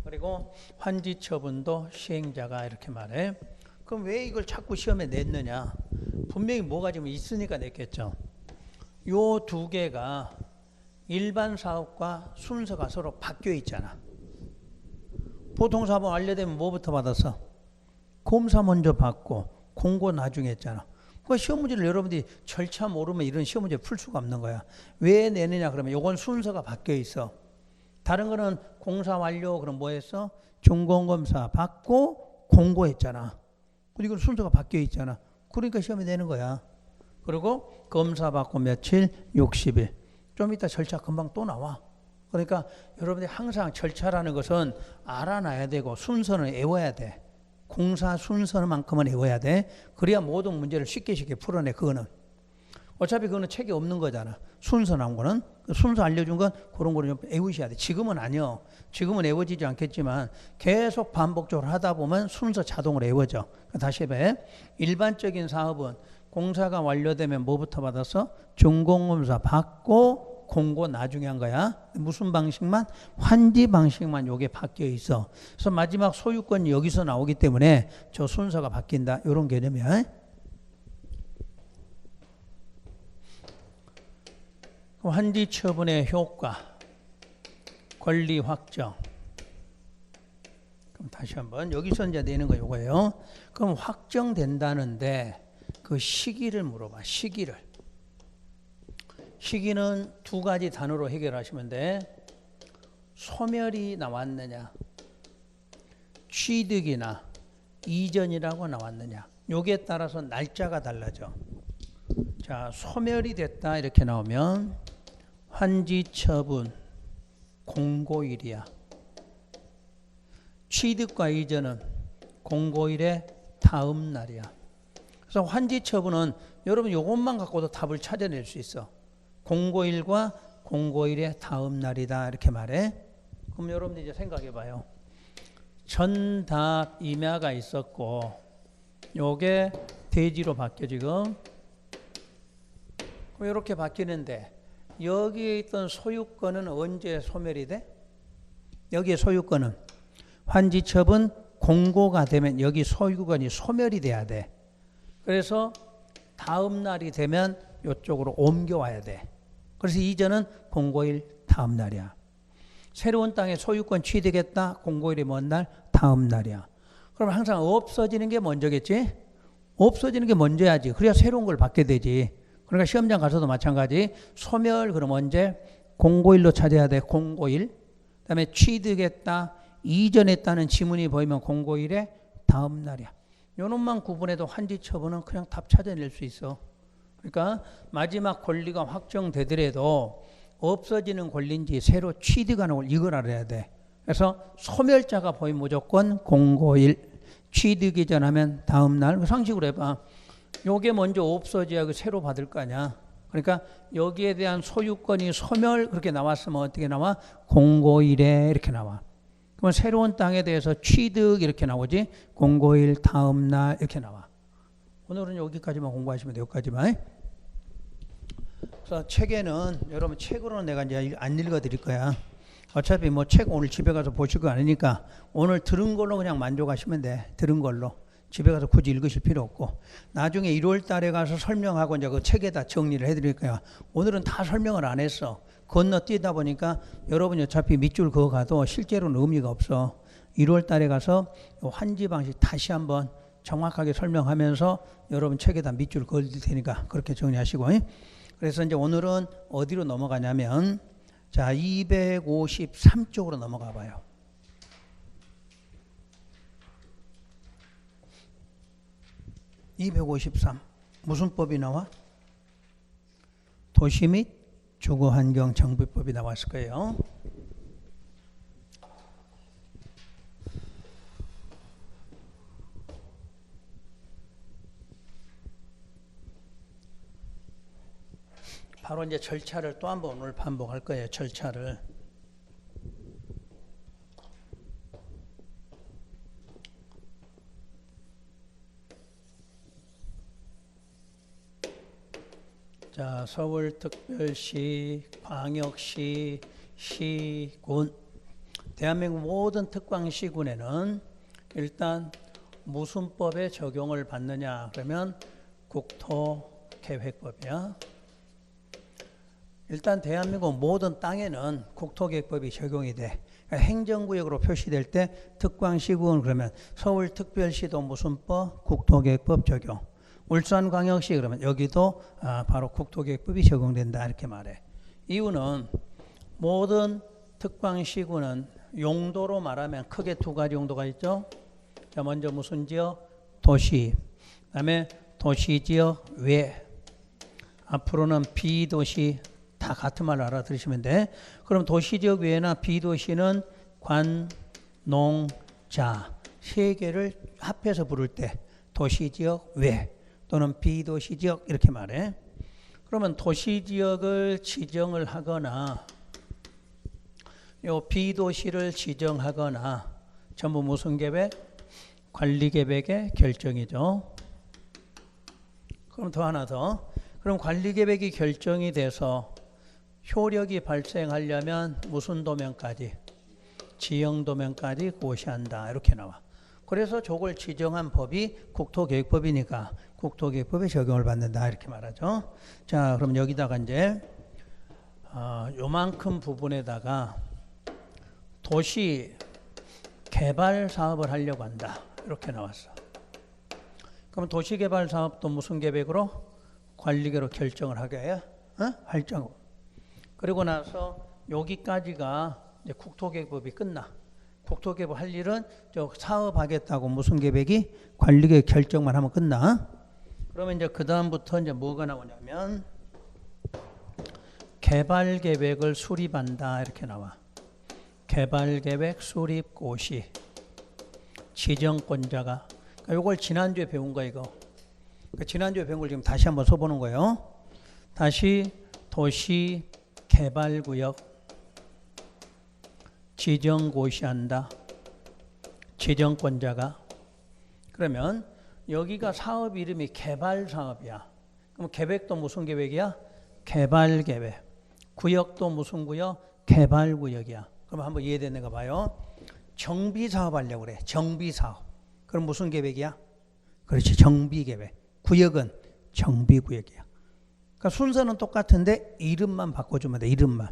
그리고 환지처분도 시행자가 이렇게 말해. 그럼 왜 이걸 자꾸 시험에 냈느냐? 분명히 뭐가 좀 있으니까 냈겠죠. 요 두 개가 일반 사업과 순서가 서로 바뀌어 있잖아. 보통 사업은 완료되면 뭐부터 받았어? 검사 먼저 받고 공고 나중에 했잖아. 그 시험 문제를 여러분들이 절차 모르면 이런 시험 문제 풀 수가 없는 거야. 왜 내느냐 그러면 요건 순서가 바뀌어 있어. 다른 거는 공사 완료 그럼 뭐 했어? 준공검사 받고 공고했잖아. 이건 순서가 바뀌어 있잖아. 그러니까 시험이 되는 거야. 그리고 검사 받고 며칠? 60일. 좀 이따 절차 금방 또 나와. 그러니까 여러분들이 항상 절차라는 것은 알아놔야 되고 순서는 외워야 돼. 공사 순서만큼은 외워야 돼. 그래야 모든 문제를 쉽게 풀어내. 그거는 어차피 그거는 책이 없는 거잖아. 순서 나온 거는 순서 알려준 건 그런 거를 좀 외우셔야 돼. 지금은 아니요. 지금은 외워지지 않겠지만 계속 반복적으로 하다 보면 순서 자동으로 외워져. 다시 해봐. 일반적인 사업은 공사가 완료되면 뭐부터 받았어? 준공검사 받고 공고 나중에 한 거야. 무슨 방식만? 환지 방식만 요게 바뀌어 있어. 그래서 마지막 소유권이 여기서 나오기 때문에 저 순서가 바뀐다. 이런 개념이야. 환지 처분의 효과, 권리 확정. 그럼 다시 한번 여기서 이제 내는 거 요거예요. 그럼 확정된다는데 그 시기를 물어봐. 시기를. 시기는 두 가지 단어로 해결하시면 돼. 소멸이 나왔느냐, 취득이나 이전이라고 나왔느냐. 요게 따라서 날짜가 달라져. 자, 소멸이 됐다 이렇게 나오면 환지 처분 공고일이야. 취득과 이전은 공고일의 다음 날이야. 그래서 환지 처분은 여러분 요것만 갖고도 답을 찾아낼 수 있어. 공고일과 공고일의 다음 날이다 이렇게 말해. 그럼 여러분들 이제 생각해 봐요. 전답 임야가 있었고 요게 대지로 바뀌어 지금. 그럼 이렇게 바뀌는데 여기에 있던 소유권은 언제 소멸이 돼? 여기에 소유권은 환지처분 공고가 되면 여기 소유권이 소멸이 돼야 돼. 그래서 다음 날이 되면 이쪽으로 옮겨와야 돼. 그래서 이전은 공고일 다음 날이야. 새로운 땅에 소유권 취득했다. 공고일이 뭔 날? 다음 날이야. 그럼 항상 없어지는 게 먼저겠지? 없어지는 게 먼저야지. 그래야 새로운 걸 받게 되지. 그러니까 시험장 가서도 마찬가지. 소멸 그럼 언제? 공고일로 찾아야 돼. 공고일. 그 다음에 취득했다. 이전했다는 지문이 보이면 공고일의 다음 날이야. 요놈만 구분해도 환지 처분은 그냥 답 찾아낼 수 있어. 그러니까 마지막 권리가 확정되더라도 없어지는 권리인지 새로 취득하는 권리 이걸 알아야 돼. 그래서 소멸자가 보이면 무조건 공고일, 취득 이전하면 다음 날. 상식으로 해봐. 요게 먼저 없어져야 새로 받을 거 아니야. 그러니까 여기에 대한 소유권이 소멸 그렇게 나왔으면 어떻게 나와? 공고일에 이렇게 나와. 그러면 새로운 땅에 대해서 취득 이렇게 나오지. 공고일 다음 날 이렇게 나와. 오늘은 여기까지만 공부하시면 돼요. 여기까지만. 그래서 책에는 여러분 책으로는 내가 이제 안 읽어 드릴 거야. 어차피 뭐 책 오늘 집에 가서 보실 거 아니니까 오늘 들은 걸로 그냥 만족하시면 돼. 들은 걸로. 집에 가서 굳이 읽으실 필요 없고 나중에 1월 달에 가서 설명하고 이제 그 책에다 정리를 해 드릴 거야. 오늘은 다 설명을 안 했어. 건너뛰다 보니까 여러분이 어차피 밑줄 그어 가도 실제로는 의미가 없어. 1월 달에 가서 환지 방식 다시 한번 정확하게 설명하면서 여러분 책에다 밑줄 그을 테니까 그렇게 정리하시고. 그래서 이제 오늘은 어디로 넘어가냐면 자 253쪽으로 넘어가 봐요. (253) 무슨 법이 나와? 도시 및 주거환경 정비법이 나왔을 거예요. 바로 이제 절차를 또 한 번 오늘 반복할 거예요. 절차를. 자, 서울특별시, 광역시, 시군, 대한민국 모든 특광시군에는 일단 무슨 법에 적용을 받느냐 그러면 국토계획법이야. 일단 대한민국 모든 땅에는 국토계획법이 적용이 돼. 그러니까 행정구역으로 표시될 때 특광시군 그러면 서울특별시도 무슨 법? 국토계획법 적용. 울산광역시 그러면 여기도 바로 국토계획법이 적용된다 이렇게 말해. 이유는 모든 특광시군은 용도로 말하면 크게 두 가지 용도가 있죠. 자, 먼저 무슨 지역? 도시. 그다음에 도시지역 외. 앞으로는 비도시. 다 같은 말로 알아들으시면 돼. 그럼 도시지역 외나 비도시는 관, 농, 자 세 개를 합해서 부를 때 도시지역 외 또는 비도시지역 이렇게 말해. 그러면 도시지역을 지정을 하거나 요 비도시를 지정하거나 전부 무슨 계획? 관리계획의 결정이죠. 그럼 더 하나 더. 그럼 관리계획이 결정이 돼서 효력이 발생하려면 무슨 도면까지? 지형도면까지 고시한다 이렇게 나와. 그래서 저걸 지정한 법이 국토계획법이니까 국토계획법에 적용을 받는다 이렇게 말하죠. 자, 그럼 여기다가 이제 요만큼 부분에다가 도시 개발 사업을 하려고 한다 이렇게 나왔어. 그럼 도시 개발 사업도 무슨 계획으로? 관리계로 결정을 하게 해요. 할정으로. 그리고 나서 여기까지가 이제 국토계획법이 끝나. 국토계획법 할 일은 저 사업하겠다고 무슨 계획이 관리계획 결정만 하면 끝나. 그러면 이제 그 다음부터 이제 뭐가 나오냐면 개발계획을 수립한다 이렇게 나와. 개발계획 수립 고시. 지정권자가. 그러니까 이걸 지난주에 배운 거 이거. 그러니까 지난주에 배운 걸 지금 다시 한번 써보는 거예요. 다시 도시 개발구역 지정고시한다. 지정권자가. 그러면 여기가 사업 이름이 개발사업이야. 그럼 계획도 무슨 계획이야? 개발계획. 구역도 무슨 구역? 개발구역이야. 그럼 한번 이해되는가 봐요. 정비사업 하려고 그래. 정비사업. 그럼 무슨 계획이야? 그렇지. 정비계획. 구역은 정비구역이야. 그러니까 순서는 똑같은데 이름만 바꿔주면 돼. 이름만.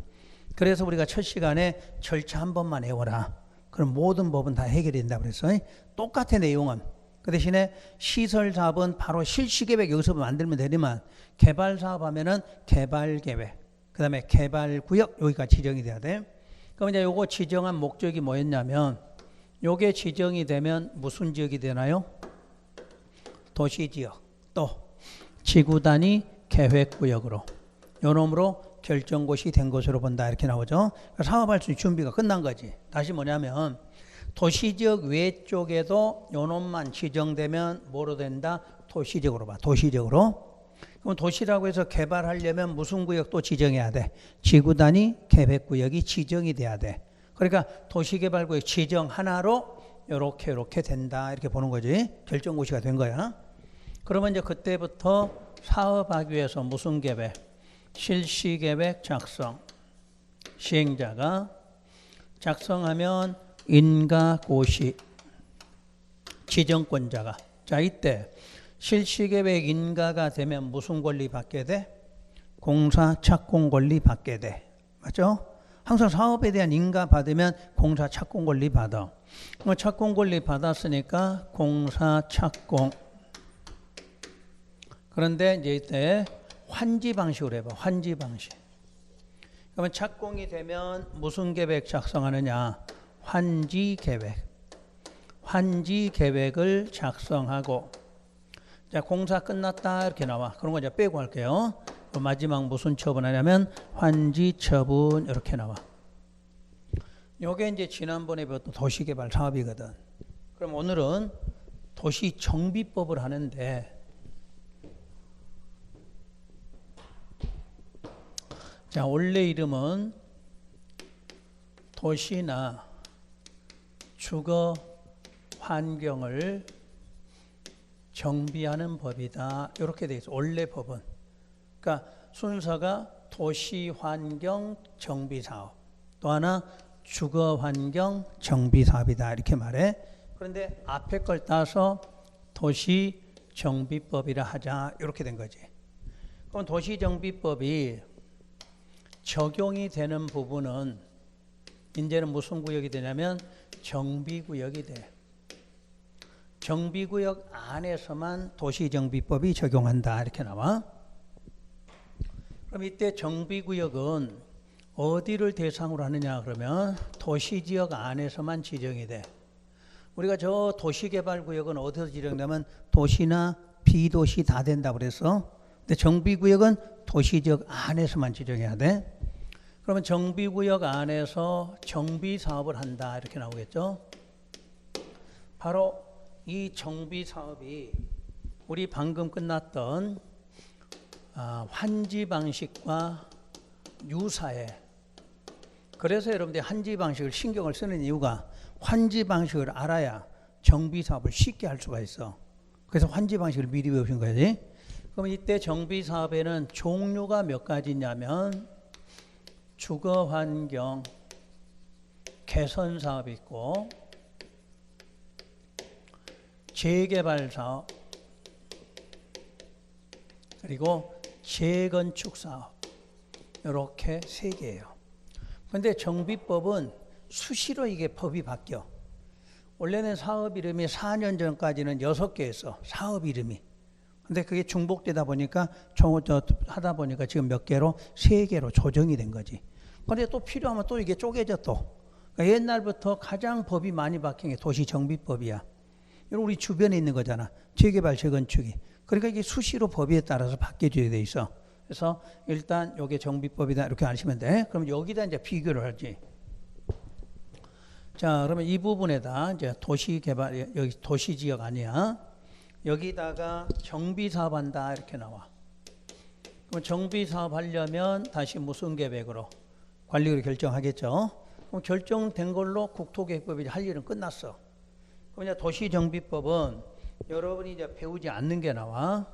그래서 우리가 첫 시간에 절차 한 번만 외워라. 그럼 모든 법은 다 해결이 된다 그랬어. 똑같아 내용은. 그 대신에 시설사업은 바로 실시계획 여기서 만들면 되지만 개발사업 하면은 개발계획. 그 다음에 개발구역 여기까지 지정이 돼야 돼. 그럼 이제 요거 지정한 목적이 뭐였냐면 요게 지정이 되면 무슨 지역이 되나요? 도시지역. 또 지구단위 계획구역으로 요놈으로 결정고시 된 것으로 본다 이렇게 나오죠. 사업할 수 있는 준비가 끝난 거지. 다시 뭐냐면 도시지역 외 쪽에도 요놈만 지정되면 뭐로 된다? 도시적으로 봐. 도시적으로. 그럼 도시라고 해서 개발하려면 무슨 구역 또 지정해야 돼? 지구단위 계획구역이 지정이 돼야 돼. 그러니까 도시개발구역 지정 하나로 요렇게 된다 이렇게 보는 거지. 결정고시가 된 거야. 그러면 이제 그때부터 사업하기 위해서 무슨 계획? 실시계획 작성. 시행자가 작성하면 인가고시. 지정권자가. 자, 이때 실시계획 인가가 되면 무슨 권리 받게 돼? 공사 착공 권리 받게 돼. 맞죠? 항상 사업에 대한 인가 받으면 공사 착공 권리 받아. 착공 권리 받았으니까 공사 착공. 그런데 이제 이때 환지 방식으로 해봐. 환지 방식. 그러면 착공이 되면 무슨 계획 작성하느냐? 환지 계획. 환지 계획을 작성하고. 자, 공사 끝났다 이렇게 나와. 그런 거 이제 빼고 할게요. 마지막 무슨 처분하냐면 환지 처분 이렇게 나와. 요게 이제 지난번에 배웠던 도시개발 사업이거든. 그럼 오늘은 도시정비법을 하는데 자, 원래 이름은 도시나 주거 환경을 정비하는 법이다. 이렇게 돼 있어. 원래 법은. 그러니까 순서가 도시환경 정비사업. 또 하나 주거환경 정비사업이다. 이렇게 말해. 그런데 앞에 걸 따서 도시 정비법이라 하자 이렇게 된 거지. 그럼 도시정비법이 적용이 되는 부분은 이제는 무슨 구역이 되냐면 정비구역이 돼. 정비구역 안에서만 도시정비법이 적용한다 이렇게 나와. 그럼 이때 정비구역은 어디를 대상으로 하느냐 그러면 도시지역 안에서만 지정이 돼. 우리가 저 도시개발구역은 어디서 지정되면 도시나 비도시 다 된다고 그랬어. 근데 정비구역은 도시지역 안에서만 지정해야 돼. 그러면 정비구역 안에서 정비사업을 한다 이렇게 나오겠죠. 바로 이 정비사업이 우리 방금 끝났던 환지 방식과 유사해. 그래서 여러분들이 환지 방식을 신경을 쓰는 이유가 환지 방식을 알아야 정비사업을 쉽게 할 수가 있어. 그래서 환지 방식을 미리 배우신 거지. 그럼 이때 정비사업에는 종류가 몇 가지 있냐면 주거환경 개선사업이 있고 재개발사업 그리고 재건축사업 이렇게 세 개예요. 그런데 정비법은 수시로 이게 법이 바뀌어. 원래는 사업 이름이 4년 전까지는 6개였어. 사업 이름이. 근데 그게 중복되다 보니까 하다 보니까 지금 몇 개로 3개로 조정이 된 거지. 그런데 또 필요하면 또 이게 쪼개져 또. 그러니까 옛날부터 가장 법이 많이 바뀐 게 도시정비법이야. 이건 우리 주변에 있는 거잖아. 재개발, 재건축이. 그러니까 이게 수시로 법에 따라서 바뀌어져야 돼 있어. 그래서 일단 이게 정비법이다 이렇게 아시면 돼. 그럼 여기다 이제 비교를 하지. 자, 그러면 이 부분에다 이제 도시개발, 여기 도시지역 아니야. 여기다가 정비사업 한다 이렇게 나와. 그럼 정비사업 하려면 다시 무슨 계획으로? 관리를 결정하겠죠. 그럼 결정된 걸로 국토계획법이 할 일은 끝났어. 그럼 이제 도시정비법은 여러분이 이제 배우지 않는 게 나와.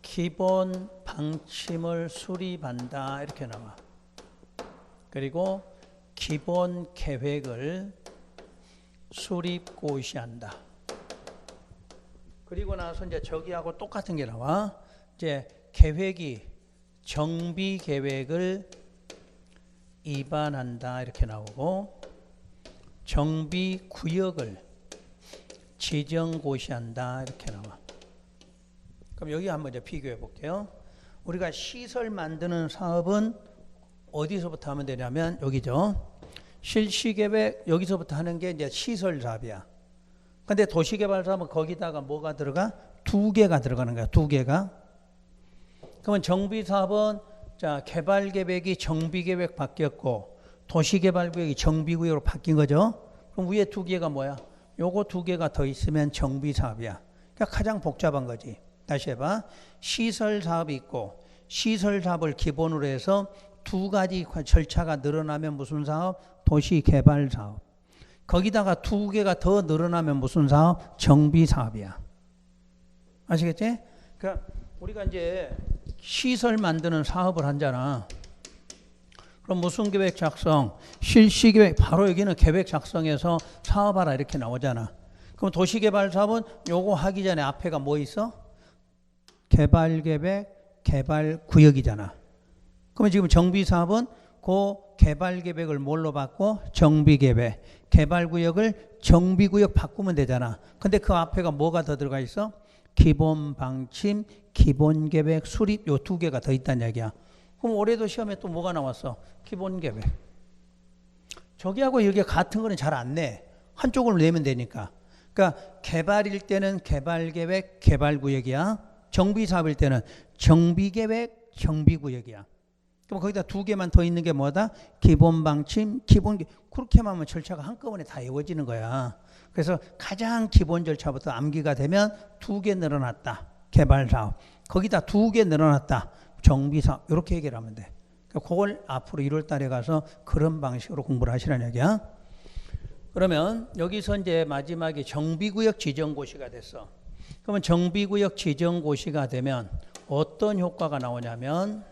기본 방침을 수립한다 이렇게 나와. 그리고 기본 계획을 수립 고시한다. 그리고 나서 이제 저기하고 똑같은 게 나와. 이제 계획이 정비 계획을 입안한다 이렇게 나오고 정비 구역을 지정 고시한다 이렇게 나와. 그럼 여기 한번 이제 비교해 볼게요. 우리가 시설 만드는 사업은 어디서부터 하면 되냐면 여기죠. 실시계획 여기서부터 하는 게 이제 시설 사업이야. 근데 도시개발 사업은 거기다가 뭐가 들어가? 2개가 들어가는 거야. 2개가. 그러면 정비사업은 자 개발계획이 정비계획 바뀌었고 도시개발구역이 정비구역으로 바뀐 거죠. 그럼 위에 2개가 뭐야? 요거 2개가 더 있으면 정비사업이야. 그러니까 가장 복잡한 거지. 다시 해봐. 시설사업이 있고 시설사업을 기본으로 해서 2가지 절차가 늘어나면 무슨 사업? 도시개발사업. 거기다가 2개가 더 늘어나면 무슨 사업? 정비사업이야. 아시겠지? 그러니까 우리가 이제 시설 만드는 사업을 하잖아. 그럼 무슨 계획 작성? 실시계획. 바로 여기는 계획 작성해서 사업하라 이렇게 나오잖아. 그럼 도시개발 사업은 요거 하기 전에 앞에가 뭐 있어? 개발계획, 개발구역이잖아. 그러면 지금 정비사업은 그 개발계획을 뭘로 바꿔? 정비계획. 개발구역을 정비구역 바꾸면 되잖아. 근데 그 앞에가 뭐가 더 들어가 있어? 기본방침, 기본계획, 수립 요 2개가 더 있다는 얘기야. 그럼 올해도 시험에 또 뭐가 나왔어? 기본계획. 저기하고 여기 같은 거는 잘 안 내. 한쪽으로 내면 되니까. 그러니까 개발일 때는 개발계획, 개발구역이야. 정비사업일 때는 정비계획, 정비구역이야. 그럼 거기다 2개만 더 있는 게 뭐다? 기본방침, 기본계획. 그렇게만 하면 절차가 한꺼번에 다 이루어지는 거야. 그래서 가장 기본 절차부터 암기가 되면 2개 늘어났다. 개발사업. 거기다 2개 늘어났다. 정비사업. 이렇게 얘기를 하면 돼. 그러니까 그걸 앞으로 1월 달에 가서 그런 방식으로 공부를 하시라는 얘기야. 그러면 여기서 이제 마지막에 정비구역 지정고시가 됐어. 그러면 정비구역 지정고시가 되면 어떤 효과가 나오냐면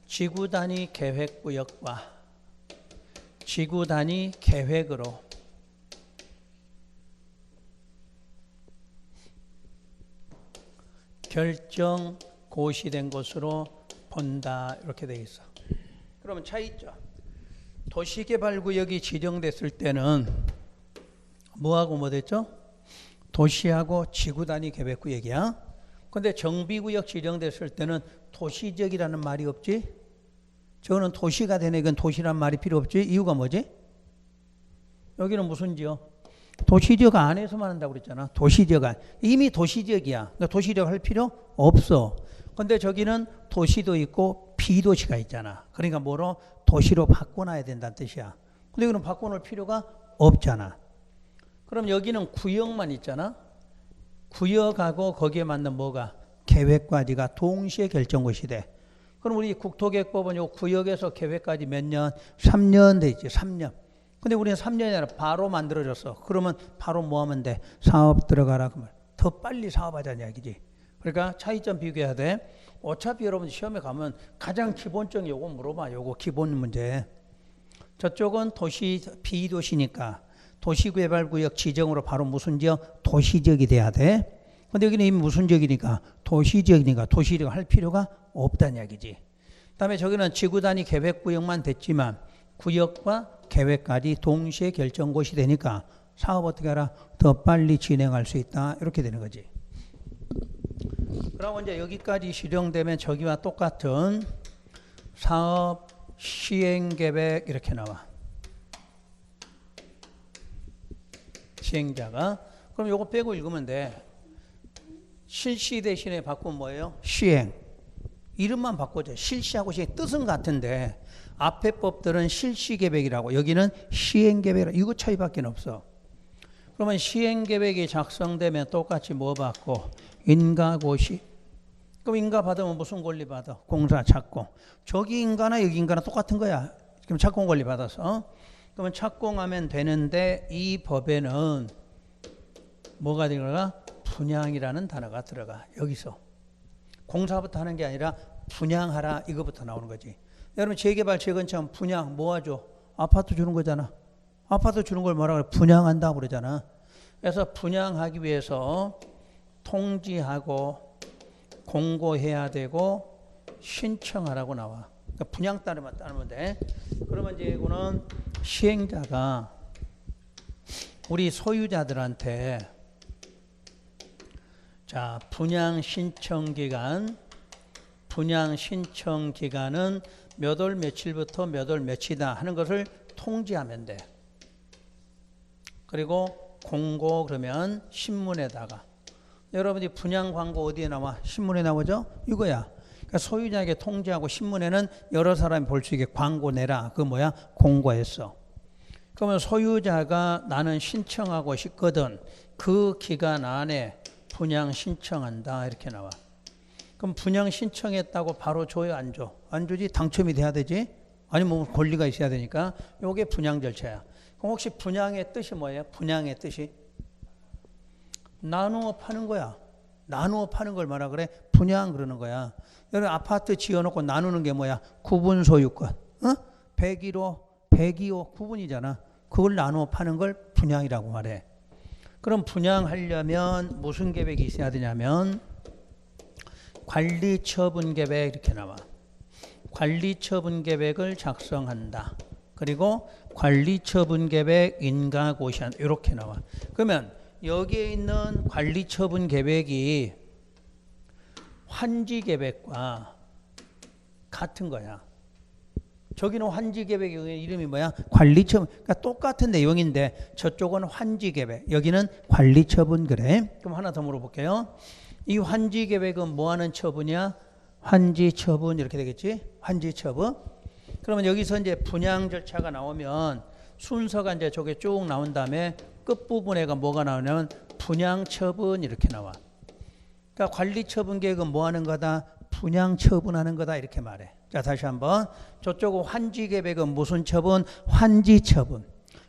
지구 단위 계획구역과 지구 단위 계획으로 결정 고시된 것으로 본다. 이렇게 돼 있어. 그러면 차이 있죠. 도시개발구역이 지정됐을 때는 뭐하고 뭐 됐죠? 도시하고 지구단위 계획구역이야. 근데 정비구역 지정됐을 때는 도시지역이라는 말이 없지? 저거는 도시가 되네. 이건 도시란 말이 필요 없지? 이유가 뭐지? 여기는 무슨 지역? 도시지역 안에서만 한다고 그랬잖아. 도시지역 안. 이미 도시지역이야. 그러니까 도시지역 할 필요 없어. 근데 저기는 도시도 있고 비도시가 있잖아. 그러니까 뭐로? 도시로 바꿔놔야 된다는 뜻이야. 근데 이거는 바꿔놓을 필요가 없잖아. 그럼 여기는 구역만 있잖아. 구역하고 거기에 맞는 뭐가? 계획과지가 동시에 결정것이 돼. 그럼 우리 국토계획법은 요 구역에서 계획까지 몇 년? 3년 돼 있지. 3년. 근데 우리는 3년이 아니라 바로 만들어졌어. 그러면 바로 뭐 하면 돼? 사업 들어가라. 그러면 더 빨리 사업하자는 이야기지. 그러니까 차이점 비교해야 돼. 어차피 여러분 시험에 가면 가장 기본적인 요거 물어봐. 요거 기본 문제. 저쪽은 도시 비도시니까 도시개발구역 지정으로 바로 무슨 지역? 도시지역이 돼야 돼. 근데 여기는 이미 무슨 지역이니까? 도시지역이니까 도시지역 할 필요가 없다는 이야기지. 그 다음에 저기는 지구단위 계획구역만 됐지만 구역과 계획까지 동시에 결정곳이 되니까 사업 어떻게 하라? 더 빨리 진행할 수 있다. 이렇게 되는 거지. 그럼 이제 여기까지 실행되면 저기와 똑같은 사업 시행계획 이렇게 나와. 시행자가. 그럼 요거 빼고 읽으면 돼. 실시 대신에 바꾸면 뭐예요? 시행. 이름만 바꿔줘. 실시하고 시행. 뜻은 같은데 앞에 법들은 실시계획이라고 여기는 시행계획이라고. 이거 차이밖에 없어. 그러면 시행계획이 작성되면 똑같이 뭐 받고? 인가고시. 그럼 인가 받으면 무슨 권리 받아? 공사 착공. 저기 인가나 여기 인가나 똑같은 거야. 그럼 착공 권리 받아서. 그러면 착공하면 되는데 이 법에는 뭐가 들어가? 분양이라는 단어가 들어가. 여기서. 공사부터 하는 게 아니라 분양하라 이거부터 나오는 거지. 여러분 재개발 재건축 분양 뭐 하죠? 아파트 주는 거잖아. 아파트 주는 걸 뭐라 그래? 분양한다고 그러잖아. 그래서 분양하기 위해서 통지하고 공고해야 되고 신청하라고 나와. 그러니까 분양 따르면 돼. 그러면 이제 이거는 시행자가 우리 소유자들한테 자 분양 신청 기간은 몇 월 며칠부터 몇 월 며칠이다 하는 것을 통지하면 돼. 그리고 공고 그러면 신문에다가 여러분이 분양 광고 어디에 나와? 신문에 나오죠? 이거야. 그러니까 소유자에게 통지하고 신문에는 여러 사람이 볼 수 있게 광고 내라. 그 뭐야? 공고했어. 그러면 소유자가 나는 신청하고 싶거든. 그 기간 안에 분양 신청한다. 이렇게 나와. 그럼 분양 신청했다고 바로 줘요? 안 줘? 안 주지? 당첨이 돼야 되지? 아니면 뭐 권리가 있어야 되니까. 요게 분양 절차야. 그럼 혹시 분양의 뜻이 뭐예요? 분양의 뜻이? 나누어 파는 거야. 나누어 파는 걸 뭐라 그래? 분양 그러는 거야. 여러분 아파트 지어놓고 나누는 게 뭐야? 구분 소유권. 101호, 9분이잖아. 그걸 나누어 파는 걸 분양이라고 말해. 그럼 분양하려면 무슨 계획이 있어야 되냐면 관리처분계획 이렇게 나와. 관리처분계획을 작성한다. 그리고 관리처분계획 인가고시한다. 이렇게 나와. 그러면 여기에 있는 관리처분계획이 환지계획과 같은 거야. 저기는 환지계획 이름이 뭐야? 관리처분. 그러니까 똑같은 내용인데 저쪽은 환지계획, 여기는 관리처분 그래. 그럼 하나 더 물어볼게요. 이 환지계획은 뭐하는 처분이야? 환지처분 이렇게 되겠지? 환지처분. 그러면 여기서 이제 분양 절차가 나오면 순서가 이제 저게 쭉 나온 다음에 끝부분에가 뭐가 나오냐면 분양처분 이렇게 나와. 그러니까 관리처분계획은 뭐하는 거다? 분양처분하는 거다 이렇게 말해. 자 다시 한번. 저쪽은 환지계획은 무슨 처분? 환지처분.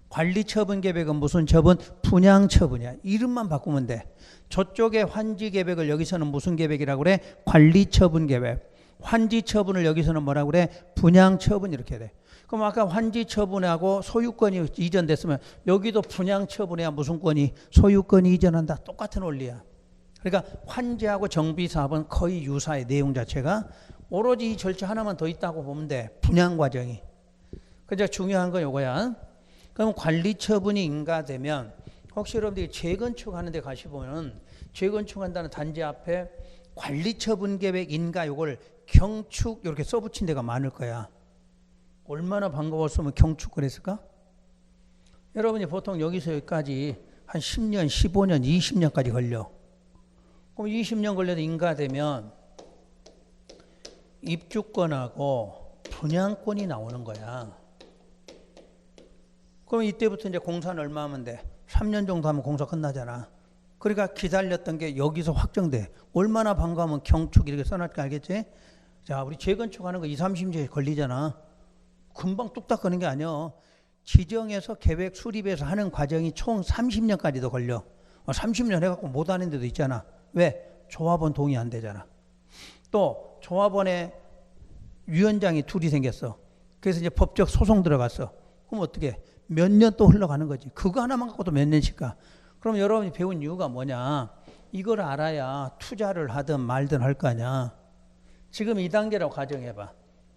관리처분계획은 무슨 처분? 분양처분이야. 이름만 바꾸면 돼. 저쪽에 환지계획을 여기서는 무슨 계획이라고 그래? 관리처분계획. 환지처분을 여기서는 뭐라고 그래? 분양처분 이렇게 돼. 그럼 아까 환지처분하고 소유권이 이전됐으면 여기도 분양처분해야 무슨 권이? 소유권이 이전한다. 똑같은 원리야. 그러니까 환제하고 정비사업은 거의 유사해. 내용 자체가 오로지 이 절차 하나만 더 있다고 보면 돼. 분양 과정이. 그래서 중요한 건 요거야. 그럼 관리 처분이 인가되면 혹시 여러분들이 재건축하는 데 가시보면 재건축한다는 단지 앞에 관리 처분 계획 인가 요걸 경축 이렇게 써붙인 데가 많을 거야. 얼마나 반가웠으면 경축 그랬을까? 여러분이 보통 여기서 여기까지 한 10년, 15년, 20년까지 걸려. 그럼 20년 걸려도 인가되면 입주권하고 분양권이 나오는 거야. 그럼 이때부터 이제 공사는 얼마 하면 돼? 3년 정도 하면 공사 끝나잖아. 그러니까 기다렸던 게 여기서 확정돼. 얼마나 반가우면 경축 이렇게 써놨까 알겠지? 자, 우리 재건축하는 거 2, 30년 걸리잖아. 금방 뚝딱 거는 게 아니야. 지정해서 계획 수립해서 하는 과정이 총 30년까지도 걸려. 30년 해갖고 못하는 데도 있잖아. 왜? 조합원 동의 안 되잖아. 또 조합원에 위원장이 둘이 생겼어. 그래서 이제 법적 소송 들어갔어. 그럼 어떻게? 몇 년 또 흘러가는 거지. 그거 하나만 갖고도 몇 년씩 가. 그럼 여러분이 배운 이유가 뭐냐? 이걸 알아야 투자를 하든 말든 할 거 아니야. 지금 2단계라고 가정해봐.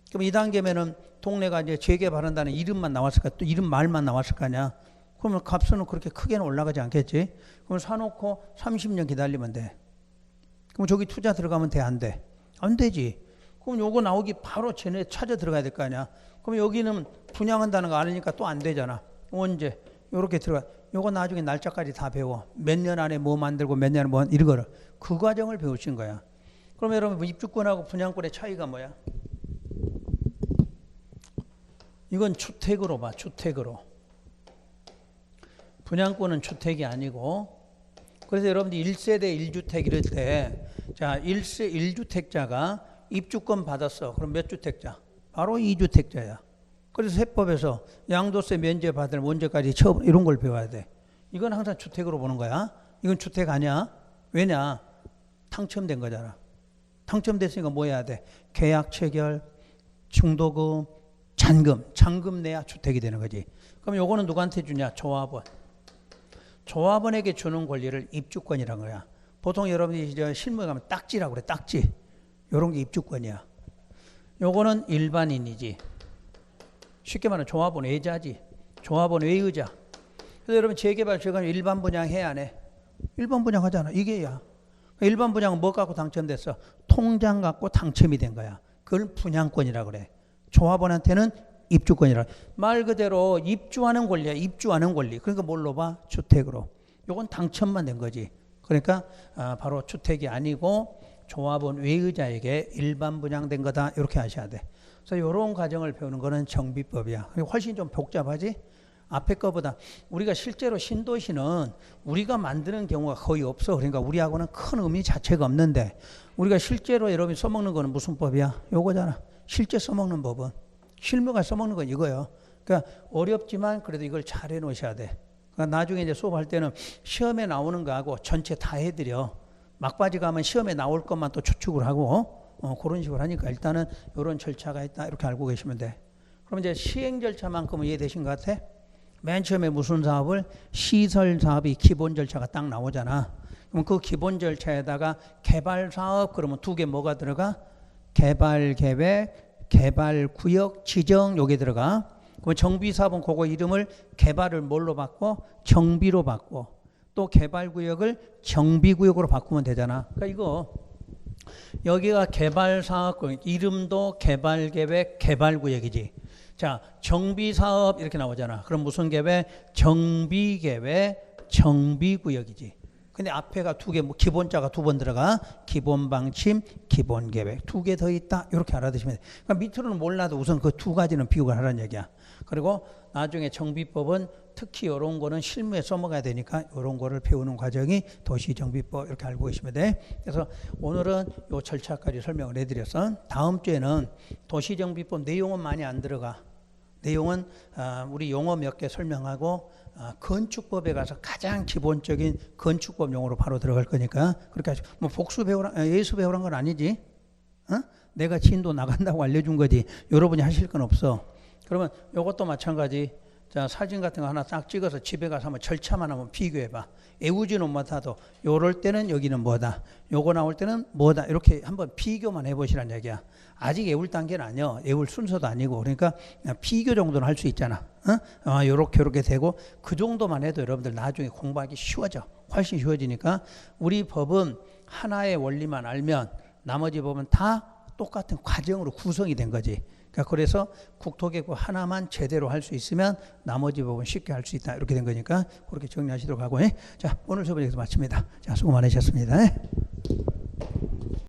그럼 2단계면은 동네가 이제 재개발한다는 이름만 나왔을까? 또 이름 말만 나왔을 거 아니야. 그러면 값은 그렇게 크게는 올라가지 않겠지? 그럼 사놓고 30년 기다리면 돼. 그럼 저기 투자 들어가면 돼? 안 돼? 안 되지. 그럼 요거 나오기 바로 전에 찾아 들어가야 될 거 아니야. 그럼 여기는 분양한다는 거 아니니까 또 안 되잖아. 언제? 요렇게 들어가. 요거 나중에 날짜까지 다 배워. 몇 년 안에 뭐 만들고 몇 년 안에 뭐 이거를. 그 과정을 배우신 거야. 그럼 여러분 입주권하고 분양권의 차이가 뭐야? 이건 주택으로 봐. 주택으로. 분양권은 주택이 아니고. 그래서 여러분들 1세대 1주택 이럴 때 자 1주택자가 입주권 받았어. 그럼 몇 주택자? 바로 2주택자야. 그래서 세법에서 양도세 면제 받을 언제까지 처분 이런 걸 배워야 돼. 이건 항상 주택으로 보는 거야. 이건 주택 아니야. 왜냐? 당첨된 거잖아. 당첨됐으니까 뭐 해야 돼? 계약 체결, 중도금, 잔금 내야 주택이 되는 거지. 그럼 요거는 누구한테 주냐? 조합원. 조합원에게 주는 권리를 입주권이라는 거야. 보통 여러분이 이제 실무에 가면 딱지라고 그래. 딱지. 요런 게 입주권이야. 요거는 일반인이지. 쉽게 말하면 조합원 외자지. 조합원 외의자. 그래서 여러분 재개발 재건축 일반 분양 해 안 해? 일반 분양 하잖아. 이게야. 일반 분양은 뭐 갖고 당첨됐어? 통장 갖고 당첨이 된 거야. 그걸 분양권이라고 그래. 조합원한테는 입주권이라. 말 그대로 입주하는 권리야. 입주하는 권리. 그러니까 뭘로 봐? 주택으로. 요건 당첨만 된 거지. 그러니까 바로 주택이 아니고 조합원 외의자에게 일반 분양된 거다. 이렇게 하셔야 돼. 그래서 이런 과정을 배우는 거는 정비법이야. 훨씬 좀 복잡하지? 앞에 거보다. 우리가 실제로 신도시는 우리가 만드는 경우가 거의 없어. 그러니까 우리하고는 큰 의미 자체가 없는데 우리가 실제로 여러분이 써먹는 거는 무슨 법이야? 요거잖아. 실제 써먹는 법은. 실무가 써먹는 건 이거예요. 그러니까 어렵지만 그래도 이걸 잘 해놓으셔야 돼. 그러니까 나중에 이제 수업할 때는 시험에 나오는 거하고 전체 다 해드려. 막바지 가면 시험에 나올 것만 또 추측을 하고 그런 식으로 하니까 일단은 이런 절차가 있다 이렇게 알고 계시면 돼. 그럼 이제 시행 절차만큼은 이해되신 것 같아? 맨 처음에 무슨 사업을? 시설 사업이 기본 절차가 딱 나오잖아. 그럼 그 기본 절차에다가 개발 사업 그러면 두 개 뭐가 들어가? 개발 계획, 개발 구역 지정 요게 들어가. 그럼 정비 사업은 그거 이름을 개발을 뭘로 바꿔? 정비로 바꿔. 또 개발 구역을 정비 구역으로 바꾸면 되잖아. 그러니까 이거 여기가 개발 사업 이름도 개발 계획, 개발 구역이지. 자, 정비 사업 이렇게 나오잖아. 그럼 무슨 계획? 정비 계획, 정비 구역이지. 근데 앞에가 두 개, 뭐 기본자가 두 번 들어가. 기본 방침, 기본 계획. 두 개 더 있다. 이렇게 알아두시면 돼. 그러니까 밑으로는 몰라도 우선 그 두 가지는 비교를 하라는 얘기야. 그리고 나중에 정비법은 특히 이런 거는 실무에 써먹어야 되니까 이런 거를 배우는 과정이 도시정비법 이렇게 알고 계시면 돼. 그래서 오늘은 이 절차까지 설명을 해드렸어. 다음 주에는 도시정비법 내용은 많이 안 들어가. 내용은 우리 용어 몇 개 설명하고 건축법에 가서 가장 기본적인 건축법 용어로 바로 들어갈 거니까 그렇게 하시고 뭐 복수 배우라 예수 배우란 건 아니지. 내가 진도 나간다고 알려준 거지. 여러분이 하실 건 없어. 그러면 이것도 마찬가지. 자, 사진 같은 거 하나 딱 찍어서 집에 가서 한번 절차만 한번 비교해봐. 애우지는 못하도 요럴 때는 여기는 뭐다. 요거 나올 때는 뭐다. 이렇게 한번 비교만 해보시란 얘기야. 아직 애울 단계는 아니야. 애울 순서도 아니고. 그러니까 그냥 비교 정도는 할 수 있잖아. 요렇게 되고 그 정도만 해도 여러분들 나중에 공부하기 쉬워져. 훨씬 쉬워지니까 우리 법은 하나의 원리만 알면 나머지 법은 다 똑같은 과정으로 구성이 된 거지. 그러니까 그래서 국토개혁 하나만 제대로 할 수 있으면 나머지 법은 쉽게 할 수 있다. 이렇게 된 거니까 그렇게 정리하시도록 하고. 자, 오늘 수업 여기서 마칩니다. 자, 수고 많으셨습니다.